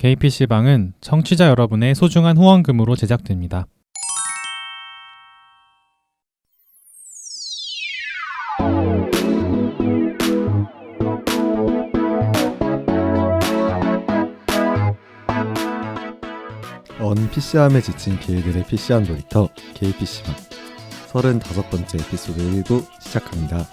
KPC방은 청취자 여러분의 소중한 후원금으로 제작됩니다. 언 PC함에 지친 게이들의 PC함 놀이터 KPC방 35번째 에피소드 1부 시작합니다.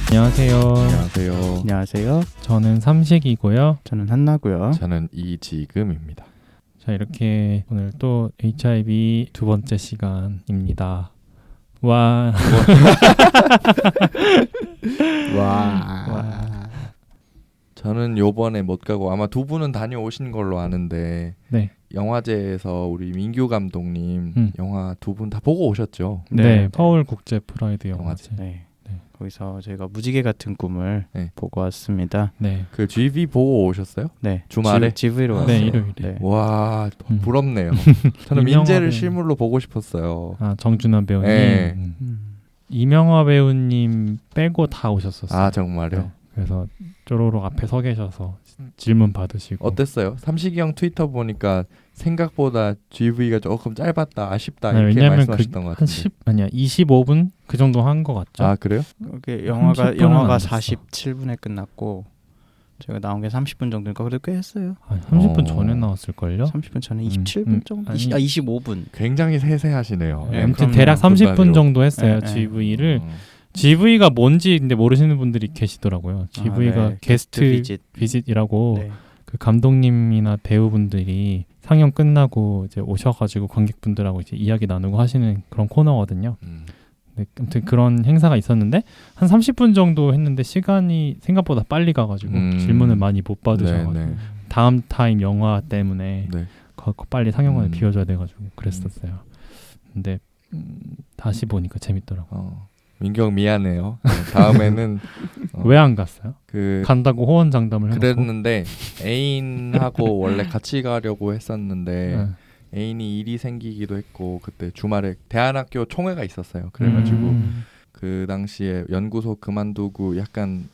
안녕하세요. 안녕하세요. 안녕하세요. 저는 삼식이고요. 저는 한나고요. 저는 이지금입니다. 자, 이렇게 오늘 또 HIV 두 번째 시간입니다. 와. 와. 저는 요번에 못 가고 아마 두 분은 다녀오신 걸로 아는데 네. 영화제에서 우리 민규 감독님 영화 두 분 다 보고 오셨죠? 네. 서울 국제 프라이드 영화제. 네. 네. 거기서 저희가 무지개 같은 꿈을 네. 보고 왔습니다. 네. 그 GV 보고 오셨어요? 네. 주말에? GV로 왔어요. 네, 일요일에. 네. 와 부럽네요. 저는 이명화 민재를 배우. 실물로 보고 싶었어요. 아, 정준하 배우님. 네. 이명화 배우님 빼고 다 오셨었어요. 아 정말요? 네. 그래서 쪼로록 앞에 서 계셔서 질문 받으시고. 어땠어요? 삼식이 형 트위터 보니까 생각보다 GV가 조금 짧았다, 아쉽다 네, 이렇게 왜냐면 말씀하셨던 것 같은데. 25분 그 정도 한 것 같죠. 아 그래요? 그게 30분은 영화가 안 됐어. 47분에 끝났고 저희가 나온 게 30분 정도니까 그래도 꽤 했어요. 30분 전에 나왔을걸요? 30분 전에 27분 정도? 25분. 굉장히 세세하시네요. 네, 아무튼 그럼요. 대략 30분 분단위로. 정도 했어요. 네, 네. GV를. GV가 뭔지 근데 모르시는 분들이 계시더라고요. GV가 네. 게스트 비짓. 비짓이라고 네. 그 감독님이나 배우분들이 상영 끝나고 이제 오셔가지고 관객분들하고 이제 이야기 나누고 하시는 그런 코너거든요. 네, 아무튼 그런 행사가 있었는데 한 30분 정도 했는데 시간이 생각보다 빨리 가가지고 질문을 많이 못 받으셔가지고 네. 다음 타임 영화 때문에 네. 빨리 상영관을 비워줘야 돼가지고 그랬었어요. 근데 다시 보니까 재밌더라고요. 민경 미안해요. 다음에는 왜 안 갔어요? 그 간다고 호언장담을 해놓고 그랬는데 애인하고 원래 같이 가려고 했었는데 네. 애인이 일이 생기기도 했고 그때 주말에 대안학교 총회가 있었어요. 그래가지고 그 당시에 연구소 그만두고 약간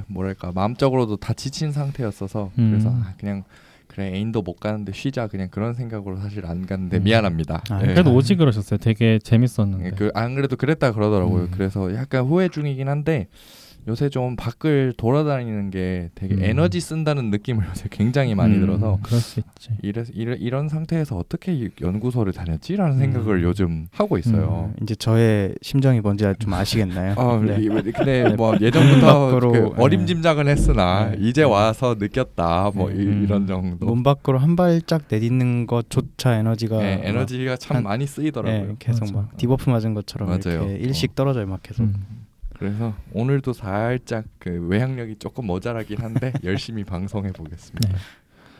뭐랄까 마음적으로도 다 지친 상태였어서 그래서 그냥 그래 애인도 못 가는데 쉬자 그냥 그런 생각으로 사실 안 갔는데 미안합니다. 그래도 오지 그러셨어요. 되게 재밌었는데. 안 그래도 그랬다 그러더라고요. 그래서 약간 후회 중이긴 한데 요새 좀 밖을 돌아다니는 게 되게 에너지 쓴다는 느낌을 요새 굉장히 많이 들어서 그럴 수 있지. 이런 상태에서 어떻게 연구소를 다녔지라는 생각을 요즘 하고 있어요. 이제 저의 심정이 뭔지 좀 아시겠나요? 네. 근데 뭐 예전부터 밖으로, 그 어림짐작은 했으나 이제 와서 느꼈다 뭐 이런 정도. 문 밖으로 한 발짝 내딛는 것조차 에너지가 에너지가 참 많이 쓰이더라고요. 계속 맞아. 막 디버프 맞은 것처럼 맞아요. 이렇게 일씩 떨어져요, 막 계속. 그래서 오늘도 살짝 그 외향력이 조금 모자라긴 한데 열심히 방송해 보겠습니다. 네.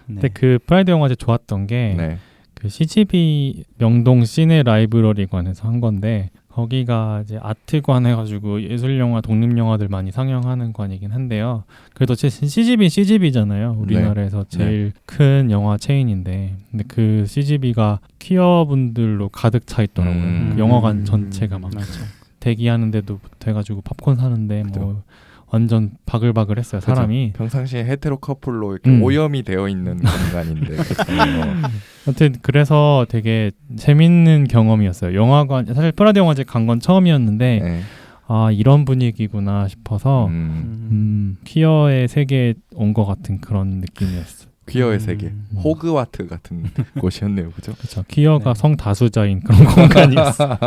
근데 그 프라이드 영화제 좋았던 게 그 CGV 명동 시네 라이브러리관에서 한 건데 거기가 이제 아트관 해가지고 예술 영화, 독립 영화들 많이 상영하는 관이긴 한데요. 그래도 CGV잖아요. 우리나라에서 제일 큰 영화 체인인데, 근데 그 CGV가 퀴어 분들로 가득 차 있더라고요. 그 영화관 전체가 막. 대기하는데도 돼가지고 팝콘 사는데 뭐 완전 바글바글했어요. 사람이. 평상시에 헤테로 커플로 이렇게 오염이 되어 있는 공간인데. 아무튼 그래서 되게 재밌는 경험이었어요. 영화관 사실 프라이드 영화제 간 건 처음이었는데 아 이런 분위기구나 싶어서 퀴어의 세계에 온 것 같은 그런 느낌이었어요. 퀴어의 세계, 호그와트 같은 곳이었네요, 그죠? 그렇죠. 퀴어가 성다수자인 그런 공간이었어.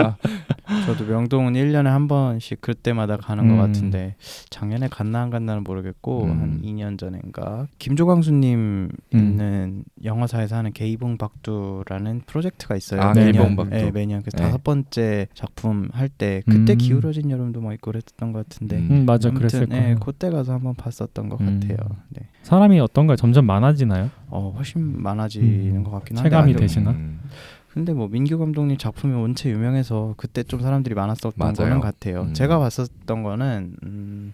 저도 명동은 1년에 한 번씩 그때마다 가는 것 같은데 작년에 갔나 안 갔나는 모르겠고 한 2년 전인가 김조광수님 있는 영화사에서 하는 게이봉 박두라는 프로젝트가 있어요. 아, 매년, 게이봉 박두. 네, 매년 그 5번째 작품 할 때 그때 기울어진 여름도 막 있고 그랬던 것 같은데 맞아, 그랬을 거예요. 그때 가서 한번 봤었던 것 같아요. 네. 사람이 어떤가요? 점점 많아지나요? 훨씬 많아지는 것 같긴 한데 체감이 되시나? 근데 뭐 민규 감독님 작품이 원체 유명해서 그때 좀 사람들이 많았었던 거는 같아요. 제가 봤었던 거는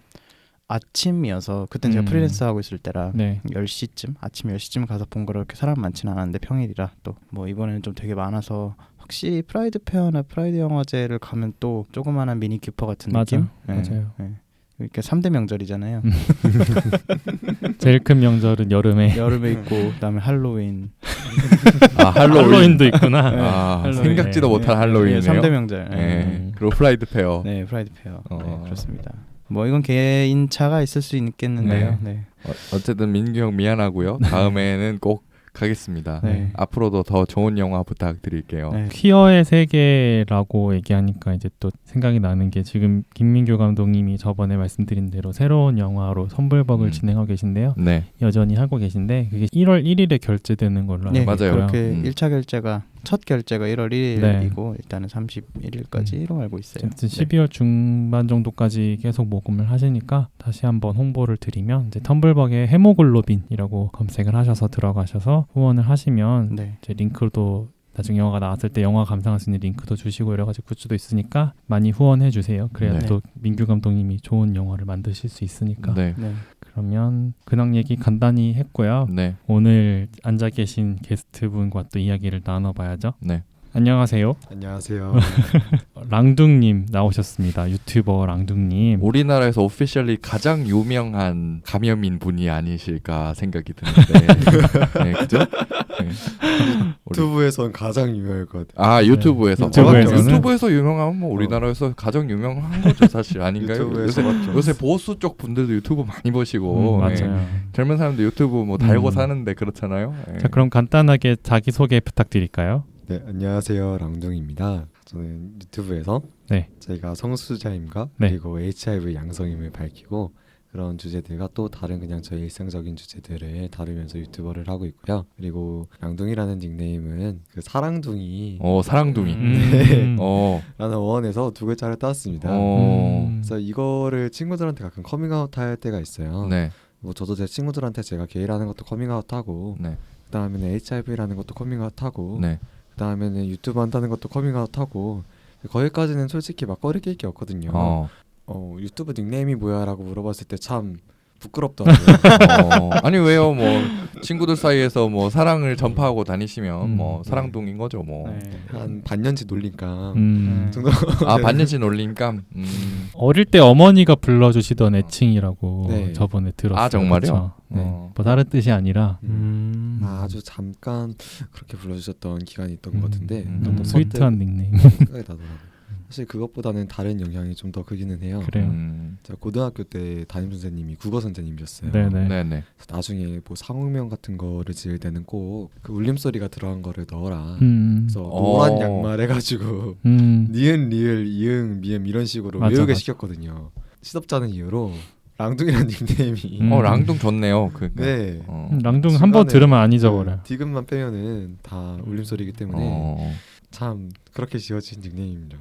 아침이어서 그때는 제가 프리랜서 하고 있을 때라 10시쯤 아침 10시쯤 가서 본 거라 그렇게 사람 많지는 않았는데 평일이라 또 뭐 이번에는 좀 되게 많아서 확실히 프라이드 페어나 프라이드 영화제를 가면 또 조그마한 미니 큐퍼 같은 맞아. 느낌? 맞아요. 이렇게 3대 명절이잖아요. 제일 큰 명절은 여름에 여름에 있고 그다음에 할로윈. 아 할로윈도 있구나. 네. 아 할로윈. 생각지도 못한 할로윈이네요. 3대 명절. 그리고 프라이드 페어. 네, 프라이드 페어. 네, 그렇습니다. 뭐 이건 개인 차가 있을 수 있겠는데요. 네. 어쨌든 민규 형 미안하고요. 다음에는 꼭 가겠습니다. 네. 앞으로도 더 좋은 영화 부탁드릴게요. 네. 퀴어의 세계라고 얘기하니까 이제 또 생각이 나는 게 지금 김민규 감독님이 저번에 말씀드린 대로 새로운 영화로 선불벅을 진행하고 계신데요. 네. 여전히 하고 계신데 그게 1월 1일에 결제되는 걸로 알고 네, 맞아요. 있고요. 그렇게 1차 결제가 첫 결제가 1월 1일이고 일단은 31일까지로 알고 있어요. 어쨌든 12월 중반 정도까지 계속 모금을 하시니까 다시 한번 홍보를 드리면 이제 텀블벅의 헤모글로빈이라고 검색을 하셔서 들어가셔서 후원을 하시면 네. 이제 링크도 나중에 영화가 나왔을 때 영화 감상할 수 있는 링크도 주시고 여러 가지 굿즈도 있으니까 많이 후원해 주세요. 그래야 네. 또 민규 감독님이 좋은 영화를 만드실 수 있으니까. 네. 네. 그러면 근황 얘기 간단히 했고요. 네. 오늘 앉아 계신 게스트분과 또 이야기를 나눠봐야죠. 네. 안녕하세요. 안녕하세요. 랑둥님 나오셨습니다. 유튜버 랑둥님. 우리나라에서 오피셜리 가장 유명한 감염인 분이 아니실까 생각이 드는데, 네, 그죠? 네. 유튜브에선 가장 유명할 것 같아요. 아 유튜브에서 유튜브에서는? 유튜브에서 유명하면 뭐 우리나라에서 가장 유명한 거죠 사실 아닌가요? 유튜브에서 요새 보수 쪽 분들도 유튜브 많이 보시고 네. 맞아요. 젊은 사람들 유튜브 뭐 달고 사는데 그렇잖아요. 네. 자 그럼 간단하게 자기 소개 부탁드릴까요? 네, 안녕하세요. 랑둥입니다. 저는 유튜브에서 네. 저희가 성수자임과 네. 그리고 HIV 양성임을 밝히고 그런 주제들과 또 다른 그냥 저희 일상적인 주제들을 다루면서 유튜버를 하고 있고요. 그리고 랑둥이라는 닉네임은 그 사랑둥이 사랑둥이. 라는 어원에서 두 글자를 따왔습니다. 그래서 이거를 친구들한테 가끔 커밍아웃 할 때가 있어요. 네. 뭐 저도 제 친구들한테 제가 게이라는 것도 커밍아웃하고 네. 그다음에는 HIV라는 것도 커밍아웃하고 네. 그다음에는 유튜브 한다는 것도 커밍아웃하고 거기까지는 솔직히 막 꺼리낄 게 없거든요. 유튜브 닉네임이 뭐야라고 물어봤을 때 참 부끄럽더라고요. 아니 왜요? 뭐 친구들 사이에서 뭐 사랑을 전파하고 다니시면 뭐 사랑둥인 거죠 뭐. 네. 한 반년치 놀림감 정도. 아 반년치 놀림감. 어릴 때 어머니가 불러주시던 애칭이라고 네. 저번에 들었어요. 아 정말요? 그쵸? 네. 뭐 다른 뜻이 아니라 아주 잠깐 그렇게 불러주셨던 기간이 있던 것 같은데 너무 스위트한 닉네임. 생각이 나더라고요. 사실 그것보다는 다른 영향이 좀 더 크기는 해요. 그래요. 제가 고등학교 때 담임 선생님이 국어 선생님이셨어요. 네네. 네네. 나중에 뭐 상호명 같은 거를 지을 때는 꼭 그 울림소리가 들어간 거를 넣어라. 그래서 노란 양말 해가지고 니은 리을 이응 미음 이런 식으로 외우게 시켰거든요. 시덥잖은 이유로 랑둥이라는 닉네임이 랑둥 좋네요. 네. 랑둥 한 번 들으면 안 잊어버려요. 디귿만 빼면은 다 울림소리이기 때문에 참 그렇게 지어진 닉네임이죠.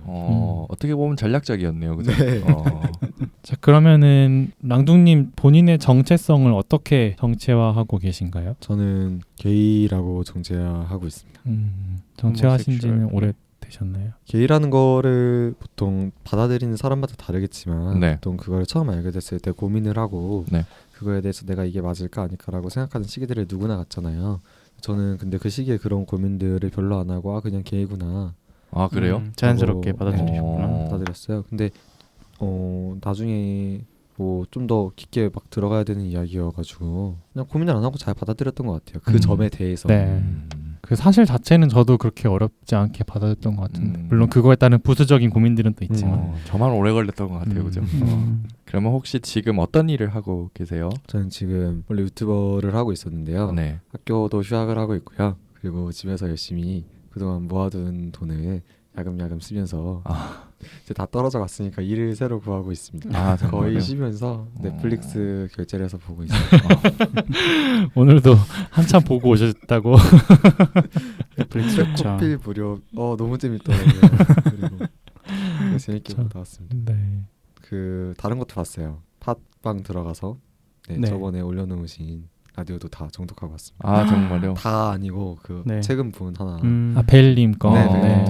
어떻게 보면 전략적이었네요. 그죠? 네. 자 그러면은 랑둥님 본인의 정체성을 어떻게 정체화하고 계신가요? 저는 게이라고 정체화하고 있습니다. 정체화하신 지는 오래 되셨나요? 게이라는 거를 보통 받아들이는 사람마다 다르겠지만 네. 보통 그걸 처음 알게 됐을 때 고민을 하고 네. 그거에 대해서 내가 이게 맞을까 아닐까라고 생각하는 시기들을 누구나 갖잖아요. 저는 근데 그 시기에 그런 고민들을 별로 안 하고 그냥 게이구나. 아 그래요? 자연스럽게 받아들이셨구나. 받아들였어요. 근데 나중에 뭐 좀 더 깊게 막 들어가야 되는 이야기여가지고 그냥 고민을 안 하고 잘 받아들였던 것 같아요. 그 점에 대해서. 네. 그 사실 자체는 저도 그렇게 어렵지 않게 받아들였던 것 같은데 물론 그거에 따른 부수적인 고민들은 또 있지만 저만 오래 걸렸던 것 같아요. 그죠? 그러면 혹시 지금 어떤 일을 하고 계세요? 저는 지금 원래 유튜버를 하고 있었는데요. 네. 학교도 휴학을 하고 있고요. 그리고 집에서 열심히 그동안 모아둔 돈을 야금야금 쓰면서 이제 다 떨어져 갔으니까 일을 새로 구하고 있습니다. 거의 쉬면서 넷플릭스 결제를 해서 보고 있어요. 오늘도 한참 보고 오셨다고. 넷플릭스 좋죠. 코필 무료. 너무 재밌더라고요. 그리고 재밌게 보다 왔습니다. 네. 그 다른 것도 봤어요. 팟빵 들어가서 저번에 올려놓으신 라디오도 다 정독하고 왔습니다. 아 정말요? 다 아니고 그 최근 분 하나. 벨님 거. 네.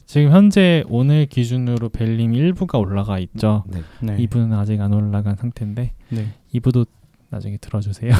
지금 현재 오늘 기준으로 벨님 1부가 올라가 있죠. 네. 2부는 아직 안 올라간 상태인데 네. 2부도 나중에 들어주세요.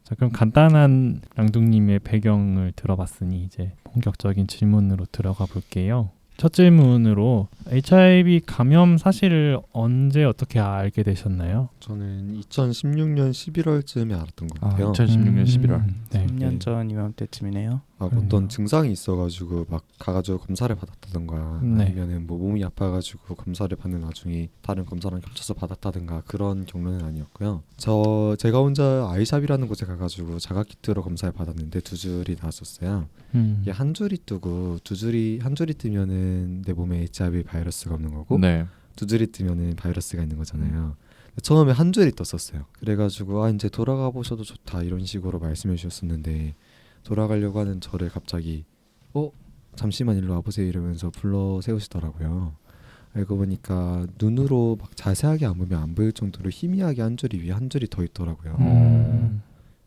자, 그럼 간단한 랑둥님의 배경을 들어봤으니 이제 본격적인 질문으로 들어가 볼게요. 첫 질문으로 HIV 감염 사실을 언제 어떻게 알게 되셨나요? 저는 2016년 11월쯤에 알았던 것 같아요. 2016년 11월. 네. 3년 전 이맘때쯤이네요. 어떤 증상이 있어가지고 막 가가지고 검사를 받았다던가 아니면은 뭐 몸이 아파가지고 검사를 받는 와중에 다른 검사랑 겹쳐서 받았다든가 그런 경로는 아니었고요. 제가 혼자 아이샵이라는 곳에 가가지고 자가키트로 검사를 받았는데 2줄이 나왔었어요. 이게 한 줄이 뜨고 한 줄이 뜨면은 내 몸에 HIV 바이러스가 없는 거고 네. 2줄이 뜨면은 바이러스가 있는 거잖아요. 처음에 한 줄이 떴었어요. 그래가지고 이제 돌아가 보셔도 좋다 이런 식으로 말씀해 주셨었는데 돌아가려고 하는 저를 갑자기 잠시만 일로 와보세요 이러면서 불러 세우시더라고요. 알고 보니까 눈으로 막 자세하게 안 보면 안 보일 정도로 희미하게 한 줄이 위에 한 줄이 더 있더라고요.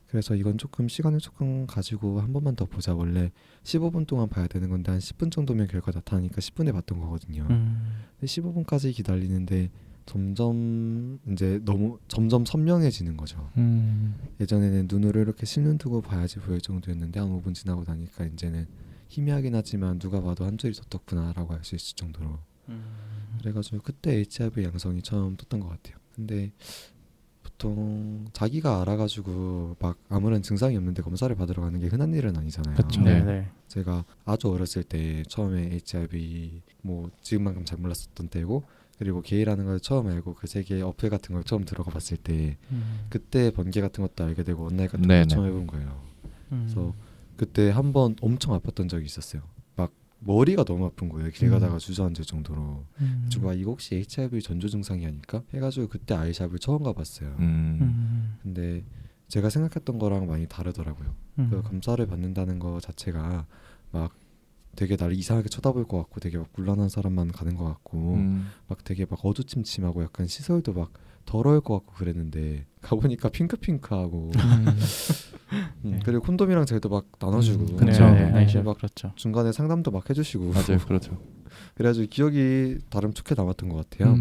그래서 이건 시간을 조금 가지고 한 번만 더 보자. 원래 15분 동안 봐야 되는 건데 한 10분 정도면 결과 나타나니까 10분에 봤던 거거든요. 근데 15분까지 기다리는데 점점 선명해지는 거죠. 예전에는 눈으로 이렇게 실눈 뜨고 봐야지 보일 정도였는데 한 5분 지나고 나니까 이제는 희미하긴 하지만 누가 봐도 한 줄이 더 떴구나라고 알 수 있을 정도로. 그래가지고 그때 HIV 양성이 처음 떴던 것 같아요. 근데 보통 자기가 알아가지고 막 아무런 증상이 없는데 검사를 받으러 가는 게 흔한 일은 아니잖아요. 그렇죠. 네. 제가 아주 어렸을 때 처음에 HIV 지금만큼 잘 몰랐었던 때고 그리고 게이라는 걸 처음 알고 그 세계 어플 같은 걸 처음 들어가 봤을 때 그때 번개 같은 것도 알게 되고 온라인 같은 것도 처음 해본 거예요. 그래서 그때 한번 엄청 아팠던 적이 있었어요. 막 머리가 너무 아픈 거예요. 길 가다가 주저앉을 정도로. 그래서 이거 혹시 HIV 전조 증상이 아닐까? 해가지고 그때 아이샵을 처음 가봤어요. 근데 제가 생각했던 거랑 많이 다르더라고요. 그 검사를 받는다는 거 자체가 막 되게 나를 이상하게 쳐다볼 것 같고 되게 막 곤란한 사람만 가는 것 같고 막 되게 막 어두침침하고 약간 시설도 막 더러울 것 같고 그랬는데 가보니까 핑크핑크하고 그리고 콘돔이랑 젤도 막 나눠주고 그렇죠. 막 그렇죠. 중간에 상담도 막 해주시고 맞아요, 그렇죠. 그래가지고 기억이 나름 좋게 남았던 것 같아요.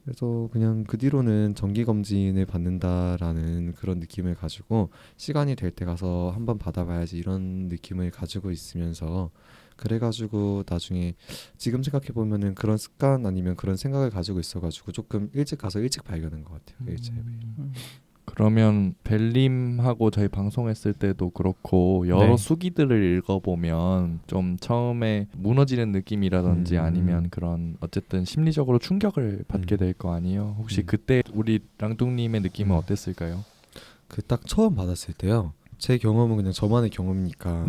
그래서 그냥 그 뒤로는 정기 검진을 받는다라는 그런 느낌을 가지고 시간이 될 때 가서 한번 받아봐야지 이런 느낌을 가지고 있으면서 그래가지고 나중에 지금 생각해 보면은 그런 습관 아니면 그런 생각을 가지고 있어가지고 조금 일찍 가서 일찍 발견한 것 같아요. 그러면 벨림하고 저희 방송했을 때도 그렇고 여러 수기들을 읽어보면 좀 처음에 무너지는 느낌이라든지 아니면 그런 어쨌든 심리적으로 충격을 받게 될 거 아니에요. 혹시 그때 우리 랑둥님의 느낌은 어땠을까요? 그 딱 처음 받았을 때요. 제 경험은 그냥 저만의 경험이니까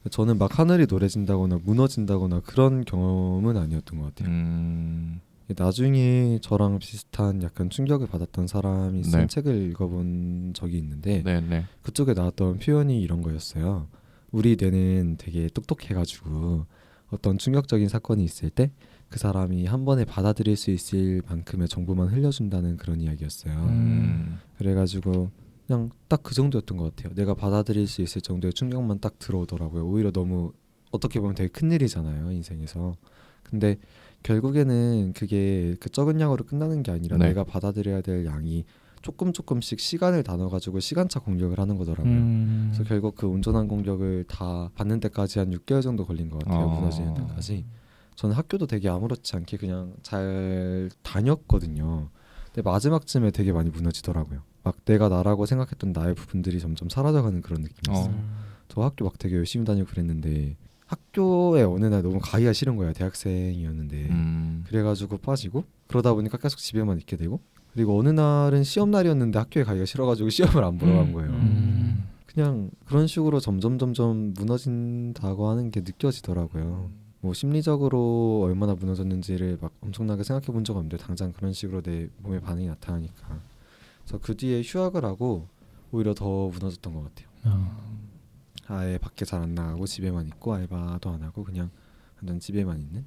저는 막 하늘이 노래진다거나 무너진다거나 그런 경험은 아니었던 것 같아요. 나중에 저랑 비슷한 약간 충격을 받았던 사람이 쓴 책을 읽어본 적이 있는데 그쪽에 나왔던 표현이 이런 거였어요. 우리 뇌는 되게 똑똑해가지고 어떤 충격적인 사건이 있을 때 그 사람이 한 번에 받아들일 수 있을 만큼의 정보만 흘려준다는 그런 이야기였어요. 그래가지고 그냥 딱 그 정도였던 것 같아요. 내가 받아들일 수 있을 정도의 충격만 딱 들어오더라고요. 오히려 너무 어떻게 보면 되게 큰일이잖아요, 인생에서. 근데 결국에는 그게 그 적은 양으로 끝나는 게 아니라 내가 받아들여야 될 양이 조금씩 시간을 나눠가지고 시간차 공격을 하는 거더라고요. 그래서 결국 그 온전한 공격을 다 받는 데까지 한 6개월 정도 걸린 것 같아요. 무너지는 데까지. 저는 학교도 되게 아무렇지 않게 그냥 잘 다녔거든요. 근데 마지막쯤에 되게 많이 무너지더라고요. 막 내가 나라고 생각했던 나의 부분들이 점점 사라져가는 그런 느낌이었어요. 저 학교 막 되게 열심히 다니고 그랬는데 학교에 어느 날 너무 가기가 싫은 거야. 대학생이었는데 그래가지고 빠지고 그러다 보니까 계속 집에만 있게 되고 그리고 어느 날은 시험 날이었는데 학교에 가기가 싫어가지고 시험을 안 보러 간 거예요. 그냥 그런 식으로 점점 무너진다고 하는 게 느껴지더라고요. 뭐 심리적으로 얼마나 무너졌는지를 막 엄청나게 생각해 본 적은 없는데 당장 그런 식으로 내 몸에 반응이 나타나니까 그래서 그 뒤에 휴학을 하고 오히려 더 무너졌던 것 같아요. 아예 밖에 잘 안 나가고 집에만 있고 알바도 안 하고 그냥 완전 집에만 있는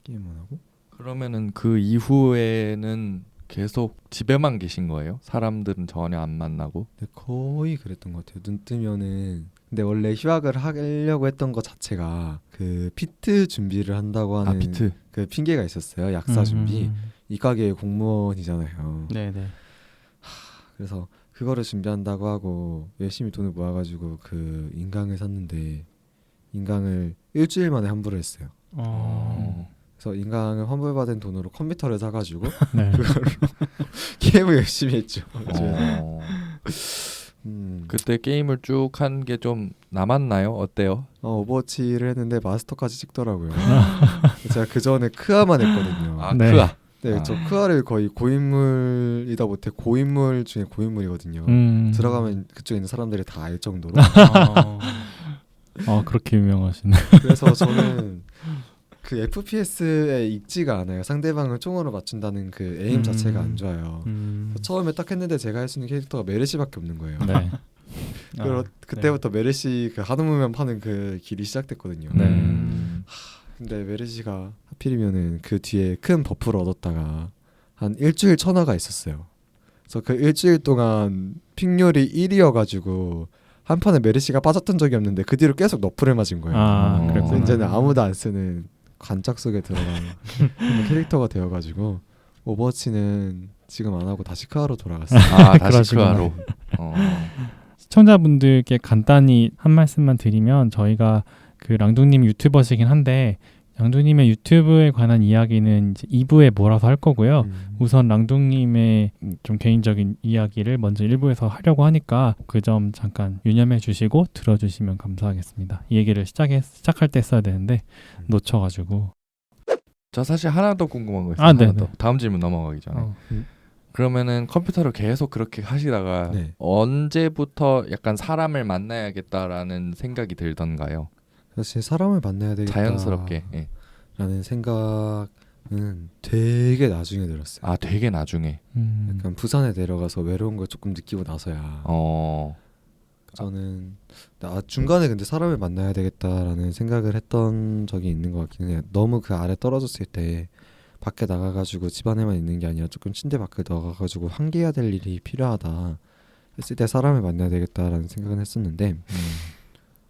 게임만 하고. 그러면은 그 이후에는 계속 집에만 계신 거예요? 사람들은 전혀 안 만나고? 네, 거의 그랬던 것 같아요. 눈 뜨면은 근데 원래 휴학을 하려고 했던 것 자체가 그 피트 준비를 한다고 하는 피트. 그 핑계가 있었어요. 약사 준비. 이 가게의 공무원이잖아요. 네네. 그래서 그거를 준비한다고 하고 열심히 돈을 모아가지고 그 인강을 샀는데 인강을 일주일 만에 환불을 했어요. 그래서 인강을 환불받은 돈으로 컴퓨터를 사가지고 네. 그걸로 게임을 열심히 했죠. 그때 게임을 쭉 한 게 좀 남았나요? 어때요? 오버워치를 했는데 마스터까지 찍더라고요. 제가 그 전에 크아만 했거든요. 네. 크아. 네, 저 크아를 거의 고인물이다 못해 고인물 중에 고인물이거든요. 들어가면 그쪽에 있는 사람들이 다 알 정도로. 그렇게 유명하시네. 그래서 저는 그 FPS에 익지가 않아요. 상대방을 총으로 맞춘다는 그 에임 자체가 안 좋아요. 처음에 딱 했는데 제가 할 수 있는 캐릭터가 메르시밖에 없는 거예요. 네. 그때부터 메르시 그 한우무면 파는 그 길이 시작됐거든요. 근데 메르시가 하필이면은 그 뒤에 큰 버프를 얻었다가 한 일주일 천하가 있었어요. 그래서 그 일주일 동안 픽률이 1이어가지고 한 판에 메르시가 빠졌던 적이 없는데 그 뒤로 계속 너프를 맞은 거예요. 그래서 이제는 아무도 안 쓰는 관짝 속에 들어간 캐릭터가 되어가지고 오버워치는 지금 안 하고 다시 크아로 돌아갔어요. 다시 크아로. 시청자분들께 간단히 한 말씀만 드리면 저희가 그 랑둥님 유튜버시긴 한데 랑둥님의 유튜브에 관한 이야기는 이제 2부에 몰아서 할 거고요. 우선 랑둥님의 좀 개인적인 이야기를 먼저 1부에서 하려고 하니까 그 점 잠깐 유념해 주시고 들어주시면 감사하겠습니다. 이 얘기를 시작할 때 써야 되는데 놓쳐가지고. 저 사실 하나 더 궁금한 거 있어요. 하나 더. 다음 질문 넘어가기 전에. 그러면은 컴퓨터를 계속 그렇게 하시다가 언제부터 약간 사람을 만나야겠다라는 생각이 들던가요? 사실 사람을 만나야 되겠다 자연스럽게 라는 생각은 되게 나중에 들었어요. 되게 나중에. 약간 부산에 내려가서 외로운 걸 조금 느끼고 나서야 저는 중간에 근데 사람을 만나야 되겠다라는 생각을 했던 적이 있는 것 같긴 해요. 너무 그 아래 떨어졌을 때 밖에 나가가지고 집 안에만 있는 게 아니라 조금 침대 밖에 나가가지고 환기해야 될 일이 필요하다 했을 때 사람을 만나야 되겠다라는 생각은 했었는데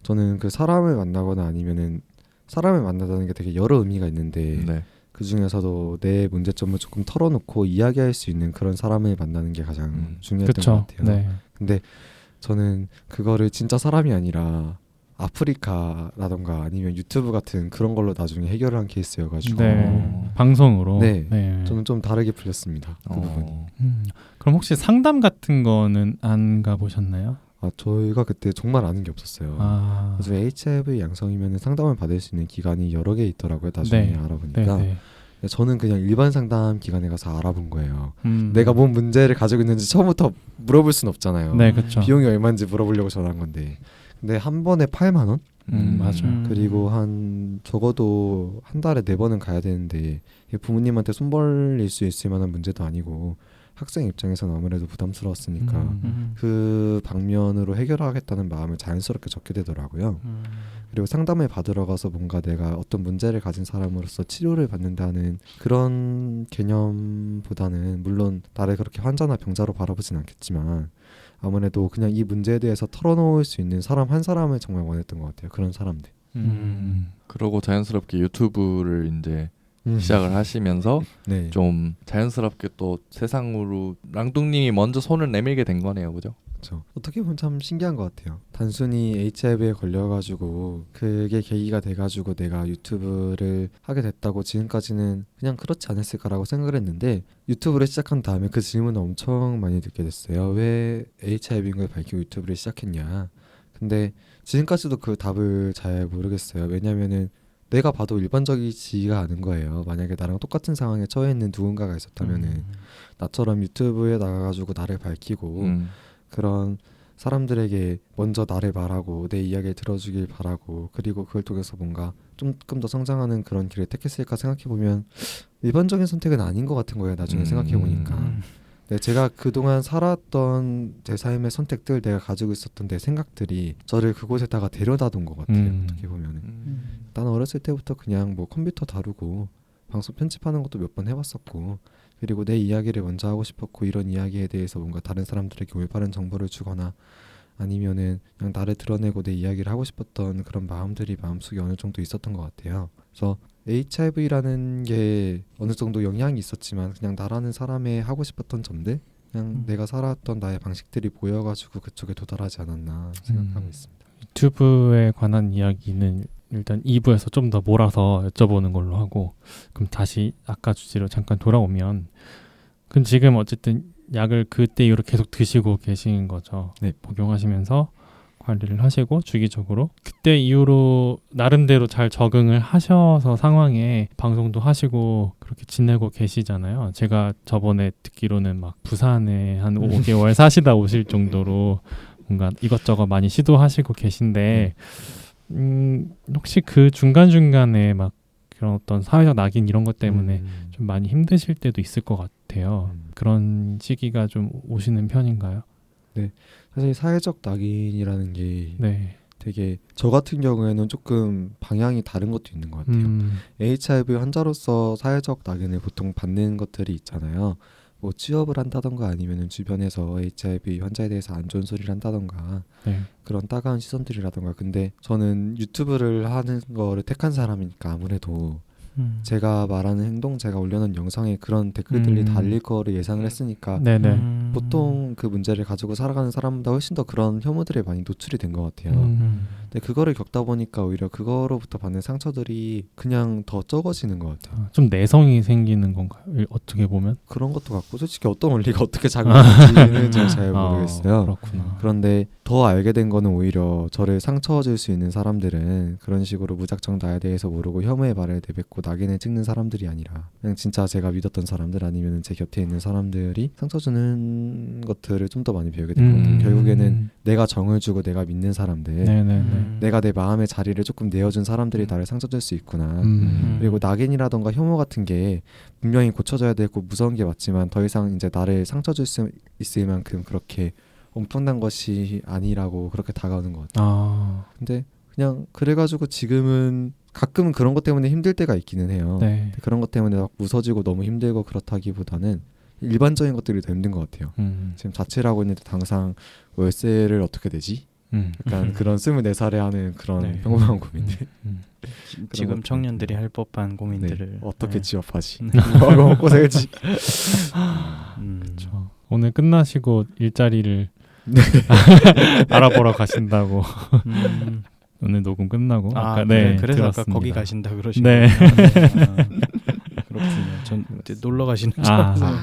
저는 그 사람을 만나거나 아니면은 사람을 만나다는 게 되게 여러 의미가 있는데 그 중에서도 내 문제점을 조금 털어놓고 이야기할 수 있는 그런 사람을 만나는 게 가장 중요했던 것 같아요. 근데 저는 그거를 진짜 사람이 아니라 아프리카라던가 아니면 유튜브 같은 그런 걸로 나중에 해결을 한 케이스여가지고 방송으로 저는 좀 다르게 풀렸습니다. 그 부분이. 그럼 혹시 상담 같은 거는 안 가보셨나요? 저희가 그때 정말 아는 게 없었어요. 그래서 HIV 양성이면 상담을 받을 수 있는 기관이 여러 개 있더라고요. 나중에 알아보니까. 저는 그냥 일반 상담 기관에 가서 알아본 거예요. 내가 뭔 문제를 가지고 있는지 처음부터 물어볼 순 없잖아요. 그쵸. 비용이 얼마인지 물어보려고 전화한 건데. 근데 한 번에 8만 원? 맞아요. 그리고 한 적어도 한 달에 4번은 가야 되는데 부모님한테 손 벌릴 수 있을 만한 문제도 아니고 학생 입장에서는 아무래도 부담스러웠으니까 그 방면으로 해결하겠다는 마음을 자연스럽게 적게 되더라고요. 그리고 상담을 받으러 가서 뭔가 내가 어떤 문제를 가진 사람으로서 치료를 받는다는 그런 개념보다는 물론 나를 그렇게 환자나 병자로 바라보진 않겠지만 아무래도 그냥 이 문제에 대해서 털어놓을 수 있는 사람 한 사람을 정말 원했던 것 같아요. 그런 사람들. 그러고 자연스럽게 유튜브를 이제 시작을 하시면서 좀 자연스럽게 또 세상으로 랑둥님이 먼저 손을 내밀게 된 거네요, 그죠? 그렇죠. 어떻게 보면 참 신기한 것 같아요. 단순히 HIV에 걸려가지고 그게 계기가 돼가지고 내가 유튜브를 하게 됐다고 지금까지는 그냥 그렇지 않았을까라고 생각을 했는데 유튜브를 시작한 다음에 그 질문을 엄청 많이 듣게 됐어요. 왜 HIV인 걸 밝히고 유튜브를 시작했냐. 근데 지금까지도 그 답을 잘 모르겠어요. 왜냐면은 내가 봐도 일반적이지가 않은 거예요. 만약에 나랑 똑같은 상황에 처해 있는 누군가가 있었다면은 나처럼 유튜브에 나가가지고 나를 밝히고 그런 사람들에게 먼저 나를 말하고 내 이야기를 들어주길 바라고 그리고 그걸 통해서 뭔가 조금 더 성장하는 그런 길을 택했을까 생각해보면 일반적인 선택은 아닌 것 같은 거예요. 나중에 생각해보니까. 네, 제가 그동안 살았던 제 삶의 선택들, 내가 가지고 있었던 내 생각들이 저를 그곳에다가 데려다 둔 것 같아요. 어떻게 보면은. 나는 어렸을 때부터 그냥 뭐 컴퓨터 다루고 방송 편집하는 것도 몇 번 해봤었고 그리고 내 이야기를 먼저 하고 싶었고 이런 이야기에 대해서 뭔가 다른 사람들에게 올바른 정보를 주거나 아니면은 그냥 나를 드러내고 내 이야기를 하고 싶었던 그런 마음들이 마음속에 어느 정도 있었던 것 같아요. 그래서 HIV라는 게 어느 정도 영향이 있었지만 그냥 나라는 사람의 하고 싶었던 점들 그냥 내가 살아왔던 나의 방식들이 모여가지고 그쪽에 도달하지 않았나 생각하고 있습니다. 유튜브에 관한 이야기는 일단 2부에서 좀 더 몰아서 여쭤보는 걸로 하고, 그럼 다시 아까 주제로 잠깐 돌아오면, 그럼 지금 어쨌든 약을 그때 이후로 계속 드시고 계신 거죠. 네. 복용하시면서 관리를 하시고 주기적으로 그때 이후로 나름대로 잘 적응을 하셔서 상황에 방송도 하시고 그렇게 지내고 계시잖아요. 제가 저번에 듣기로는 막 부산에 한 5개월 사시다 오실 정도로 뭔가 이것저것 많이 시도하시고 계신데 혹시 그 중간중간에 막 그런 어떤 사회적 낙인 이런 것 때문에 좀 많이 힘드실 때도 있을 것 같아요. 그런 시기가 좀 오시는 편인가요? 네, 사실 사회적 낙인이라는 게 되게 저 같은 경우에는 조금 방향이 다른 것도 있는 것 같아요. HIV 환자로서 사회적 낙인을 보통 받는 것들이 있잖아요. 뭐 취업을 한다던가 아니면 주변에서 HIV 환자에 대해서 안 좋은 소리를 한다던가 그런 따가운 시선들이라던가. 근데 저는 유튜브를 하는 거를 택한 사람이니까 아무래도 제가 말하는 행동, 제가 올려놓은 영상에 그런 댓글들이 달릴 거를 예상을 했으니까 보통 그 문제를 가지고 살아가는 사람보다 훨씬 더 그런 혐오들에 많이 노출이 된 것 같아요. 근데 그거를 겪다 보니까 오히려 그거로부터 받는 상처들이 그냥 더 적어지는 것 같아요. 좀 내성이 생기는 건가요? 어떻게 보면? 그런 것도 같고 솔직히 어떤 원리가 어떻게 작용하는지는 잘 모르겠어요. 그렇구나. 그런데 더 알게 된 거는 오히려 저를 상처 줄 수 있는 사람들은 그런 식으로 무작정 나에 대해서 모르고 혐오의 말을 내뱉고 낙인을 찍는 사람들이 아니라 그냥 진짜 제가 믿었던 사람들 아니면 제 곁에 있는 사람들이 상처 주는 것들을 좀 더 많이 배우게 된 것 같아요. 결국에는 내가 정을 주고 내가 믿는 사람들, 내가 내 마음의 자리를 조금 내어준 사람들이 나를 상처 줄 수 있구나. 그리고 낙인이라던가 혐오 같은 게 분명히 고쳐져야 되고 무서운 게 맞지만 더 이상 이제 나를 상처 줄 수 있을 만큼 그렇게 엄청난 것이 아니라고 그렇게 다가오는 것 같아요. 근데 그냥 그래가지고 지금은 가끔은 그런 것 때문에 힘들 때가 있기는 해요. 그런 것 때문에 막 무서지고 너무 힘들고 그렇다기보다는 일반적인 것들이 더 힘든 것 같아요. 지금 자취를 하고 있는데 당장 월세를 어떻게 내지? 약간 그런 24살에 하는 그런 평범한 고민들. 지금 청년들이 할 법한 고민들을 어떻게 취업하지? 뭐 먹고 살지? 그렇죠. 오늘 끝나시고 일자리를 알아보러 가신다고. 오늘 녹음 끝나고 아까 그래서 들었습니다. 아까 거기 가신다 그러시네요. 그렇군요. 전 놀러 가시는 줄 알았어요.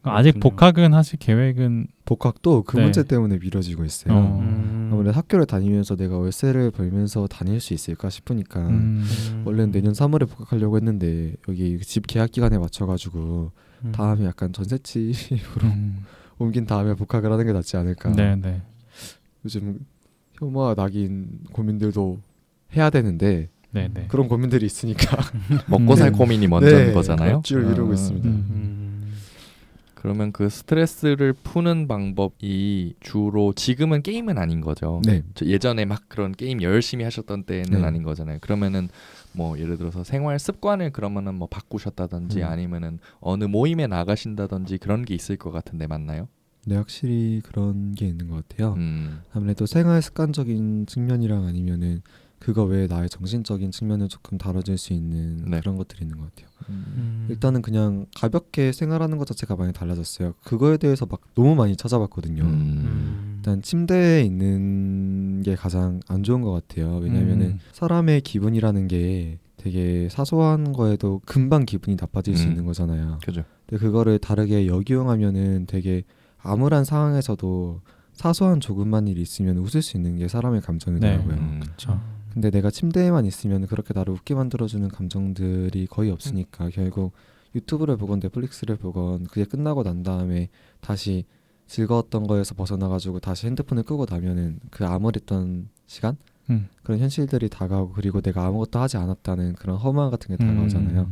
아직 복학은 하실 계획은? 복학도 그 문제 때문에 미뤄지고 있어요. 아무래도 학교를 다니면서 내가 월세를 벌면서 다닐 수 있을까 싶으니까 원래는 내년 3월에 복학하려고 했는데 여기 집 계약 기간에 맞춰가지고 다음에 약간 전셋집으로 옮긴 다음에 복학을 하는 게 낫지 않을까. 요즘 혐오와 낙인 고민들도 해야 되는데 그런 고민들이 있으니까 먹고 살 고민이 먼저인 거잖아요. 줄 이루고 있습니다. 그러면 그 스트레스를 푸는 방법이 주로 지금은 게임은 아닌 거죠. 예전에 막 그런 게임 열심히 하셨던 때는 아닌 거잖아요. 그러면은 뭐 예를 들어서 생활 습관을 그러면은 뭐 바꾸셨다든지 아니면은 어느 모임에 나가신다든지 그런 게 있을 것 같은데 맞나요? 네, 확실히 그런 게 있는 것 같아요. 아무래도 생활 습관적인 측면이랑 아니면은 그거 외에 나의 정신적인 측면을 조금 다뤄줄 수 있는 그런 것들이 있는 것 같아요. 일단은 그냥 가볍게 생활하는 것 자체가 많이 달라졌어요. 그거에 대해서 막 너무 많이 찾아봤거든요. 일단 침대에 있는 게 가장 안 좋은 것 같아요. 왜냐하면은 사람의 기분이라는 게 되게 사소한 거에도 금방 기분이 나빠질 수 있는 거잖아요. 그죠. 근데 그거를 다르게 역이용하면은 되게 암울한 상황에서도 사소한 조금만 일이 있으면 웃을 수 있는 게 사람의 감정이더라고요. 그렇죠. 근데 내가 침대에만 있으면 그렇게 나를 웃게 만들어주는 감정들이 거의 없으니까 결국 유튜브를 보건 넷플릭스를 보건 그게 끝나고 난 다음에 다시 즐거웠던 거에서 벗어나가지고 다시 핸드폰을 끄고 나면은 그 암울했던 시간? 그런 현실들이 다가오고 그리고 내가 아무것도 하지 않았다는 그런 허무함 같은 게 다가오잖아요.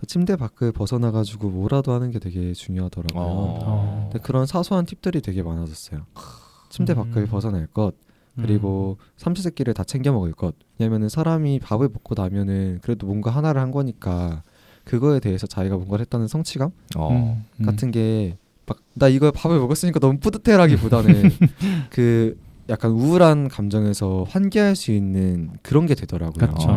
침대 밖을 벗어나가지고 뭐라도 하는 게 되게 중요하더라고요. 근데 그런 사소한 팁들이 되게 많아졌어요. 침대 밖을 벗어날 것, 그리고 삼시세끼를 다 챙겨 먹을 것. 왜냐면은 사람이 밥을 먹고 나면은 그래도 뭔가 하나를 한 거니까 그거에 대해서 자기가 뭔가를 했다는 성취감 같은 게 막 나 이거 밥을 먹었으니까 너무 뿌듯해라기보다는 그 약간 우울한 감정에서 환기할 수 있는 그런 게 되더라고요. 그렇죠.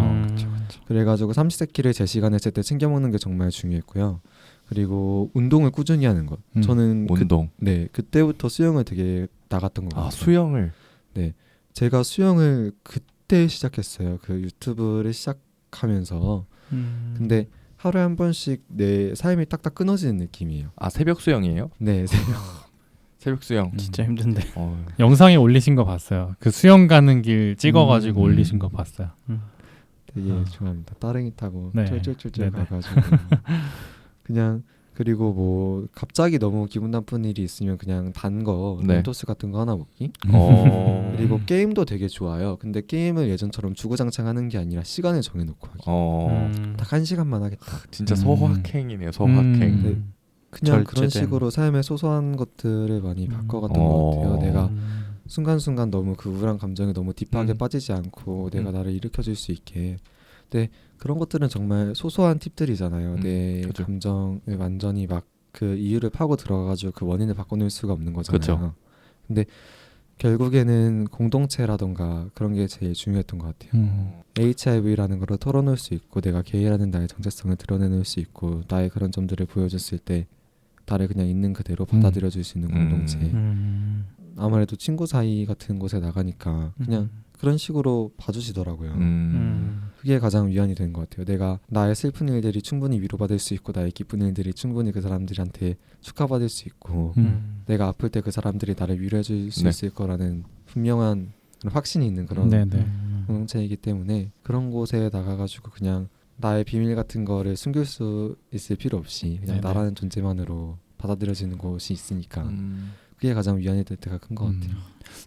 그래가지고 삼시세끼를 제 시간에 쓸 때 챙겨 먹는 게 정말 중요했고요. 그리고 운동을 꾸준히 하는 것. 저는 운동. 그때부터 수영을 되게 나갔던 것 같아요. 수영을. 네, 제가 수영을 그때 시작했어요. 그 유튜브를 시작하면서. 근데 하루에 한 번씩 내 삶이 딱딱 끊어지는 느낌이에요. 새벽 수영이에요? 네, 새벽 수영. 진짜 힘든데. 영상에 올리신 거 봤어요. 그 수영 가는 길 찍어가지고 올리신 거 봤어요. 되게 좋아합니다. 따릉이 타고 네. 쫄쫄쫄쫄 가가지고 그냥 그리고 뭐 갑자기 너무 기분 나쁜 일이 있으면 그냥 단 거 멘토스 같은 거 하나 먹기. 그리고 게임도 되게 좋아요. 근데 게임을 예전처럼 주구장창 하는 게 아니라 시간을 정해놓고 하기. 딱 1시간만 하겠다. 진짜 소확행이네요. 소확행. 네. 그냥 그런 식으로 삶의 소소한 것들을 많이 바꿔갔던 것 같아요. 내가 순간순간 너무 그 우울한 감정에 너무 딥하게 빠지지 않고 내가 나를 일으켜줄 수 있게. 근데 그런 것들은 정말 소소한 팁들이잖아요. 내 그렇죠. 감정을 완전히 막 그 이유를 파고 들어가가지고 그 원인을 바꿔놓을 수가 없는 거잖아요. 그렇죠. 근데 결국에는 공동체라던가 그런 게 제일 중요했던 것 같아요. HIV라는 걸 털어놓을 수 있고 내가 게이라는 나의 정체성을 드러내놓을 수 있고 나의 그런 점들을 보여줬을 때 나를 그냥 있는 그대로 받아들여줄 수 있는 공동체. 아무래도 친구 사이 같은 곳에 나가니까 그냥 그런 식으로 봐주시더라고요. 그게 가장 위안이 되는 것 같아요. 내가 나의 슬픈 일들이 충분히 위로받을 수 있고 나의 기쁜 일들이 충분히 그 사람들한테 축하받을 수 있고 내가 아플 때 그 사람들이 나를 위로해줄 수 있을 거라는 분명한 그런 확신이 있는 그런 공동체이기 때문에 그런 곳에 나가가지고 그냥 나의 비밀 같은 거를 숨길 수 있을 필요 없이 그냥 나라는 존재만으로 받아들여지는 곳이 있으니까 그게 가장 위안이 될 때가 큰 것 같아요.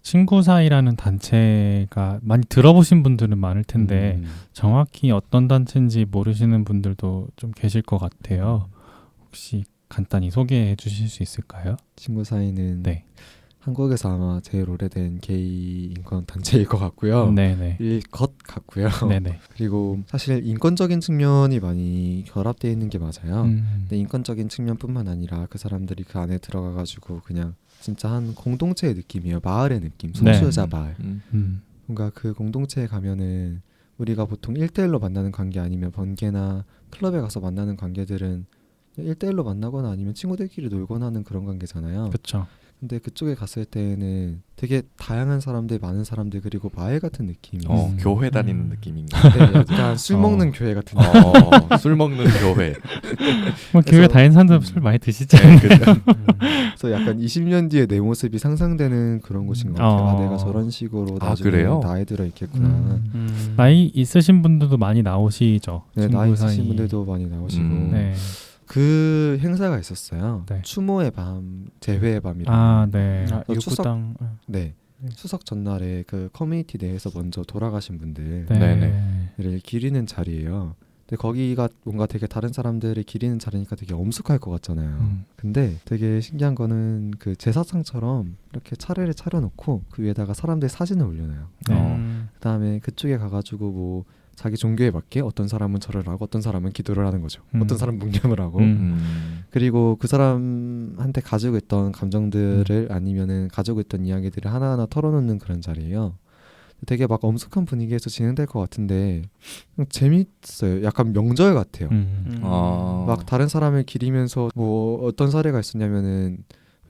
친구 사이라는 단체가 많이 들어보신 분들은 많을 텐데 정확히 어떤 단체인지 모르시는 분들도 좀 계실 것 같아요. 혹시 간단히 소개해 주실 수 있을까요? 친구 사이는 한국에서 아마 제일 오래된 게이 인권 단체일 것 같고요. 일 것 같고요. 그리고 사실 인권적인 측면이 많이 결합되어 있는 게 맞아요. 근데 인권적인 측면뿐만 아니라 그 사람들이 그 안에 들어가가지고 그냥 진짜 한 공동체의 느낌이에요. 마을의 느낌, 소수자 마을. 뭔가 그 공동체에 가면은 우리가 보통 1대1로 만나는 관계 아니면 번개나 클럽에 가서 만나는 관계들은 1대1로 만나거나 아니면 친구들끼리 놀거나 하는 그런 관계잖아요. 그렇죠. 근데 그쪽에 갔을 때는 되게 다양한 사람들, 많은 사람들 그리고 마을 같은 느낌이에요. 교회 다니는 느낌인가? 네, 약간 술 먹는 교회 같은 술 먹는 교회. 교회 다니는 사람들 술 많이 드시잖아요. 그래서 약간 20년 뒤에 내 모습이 상상되는 그런 곳인 것 같아요. 내가 저런 식으로 나중에 나이 들어 있겠구나. 나이 있으신 분들도 많이 나오시죠. 네, 나이 있으신 분들도 많이 나오시고. 그 행사가 있었어요. 추모의 밤, 재회의 밤이라고. 유구당. 추석 전날에 그 커뮤니티 내에서 먼저 돌아가신 분들을 기리는 자리예요. 근데 거기가 뭔가 되게 다른 사람들을 기리는 자리니까 되게 엄숙할 것 같잖아요. 근데 되게 신기한 거는 그 제사상처럼 이렇게 차례를 차려놓고 그 위에다가 사람들 사진을 올려놔요. 그다음에 그쪽에 가가지고 뭐 자기 종교에 맞게 어떤 사람은 절을 하고 어떤 사람은 기도를 하는 거죠. 어떤 사람은 묵념을 하고 그리고 그 사람한테 가지고 있던 감정들을 아니면은 가지고 있던 이야기들을 하나하나 털어놓는 그런 자리예요. 되게 막 엄숙한 분위기에서 진행될 것 같은데 재밌어요. 약간 명절 같아요. 막 다른 사람을 기리면서 뭐 어떤 사례가 있었냐면은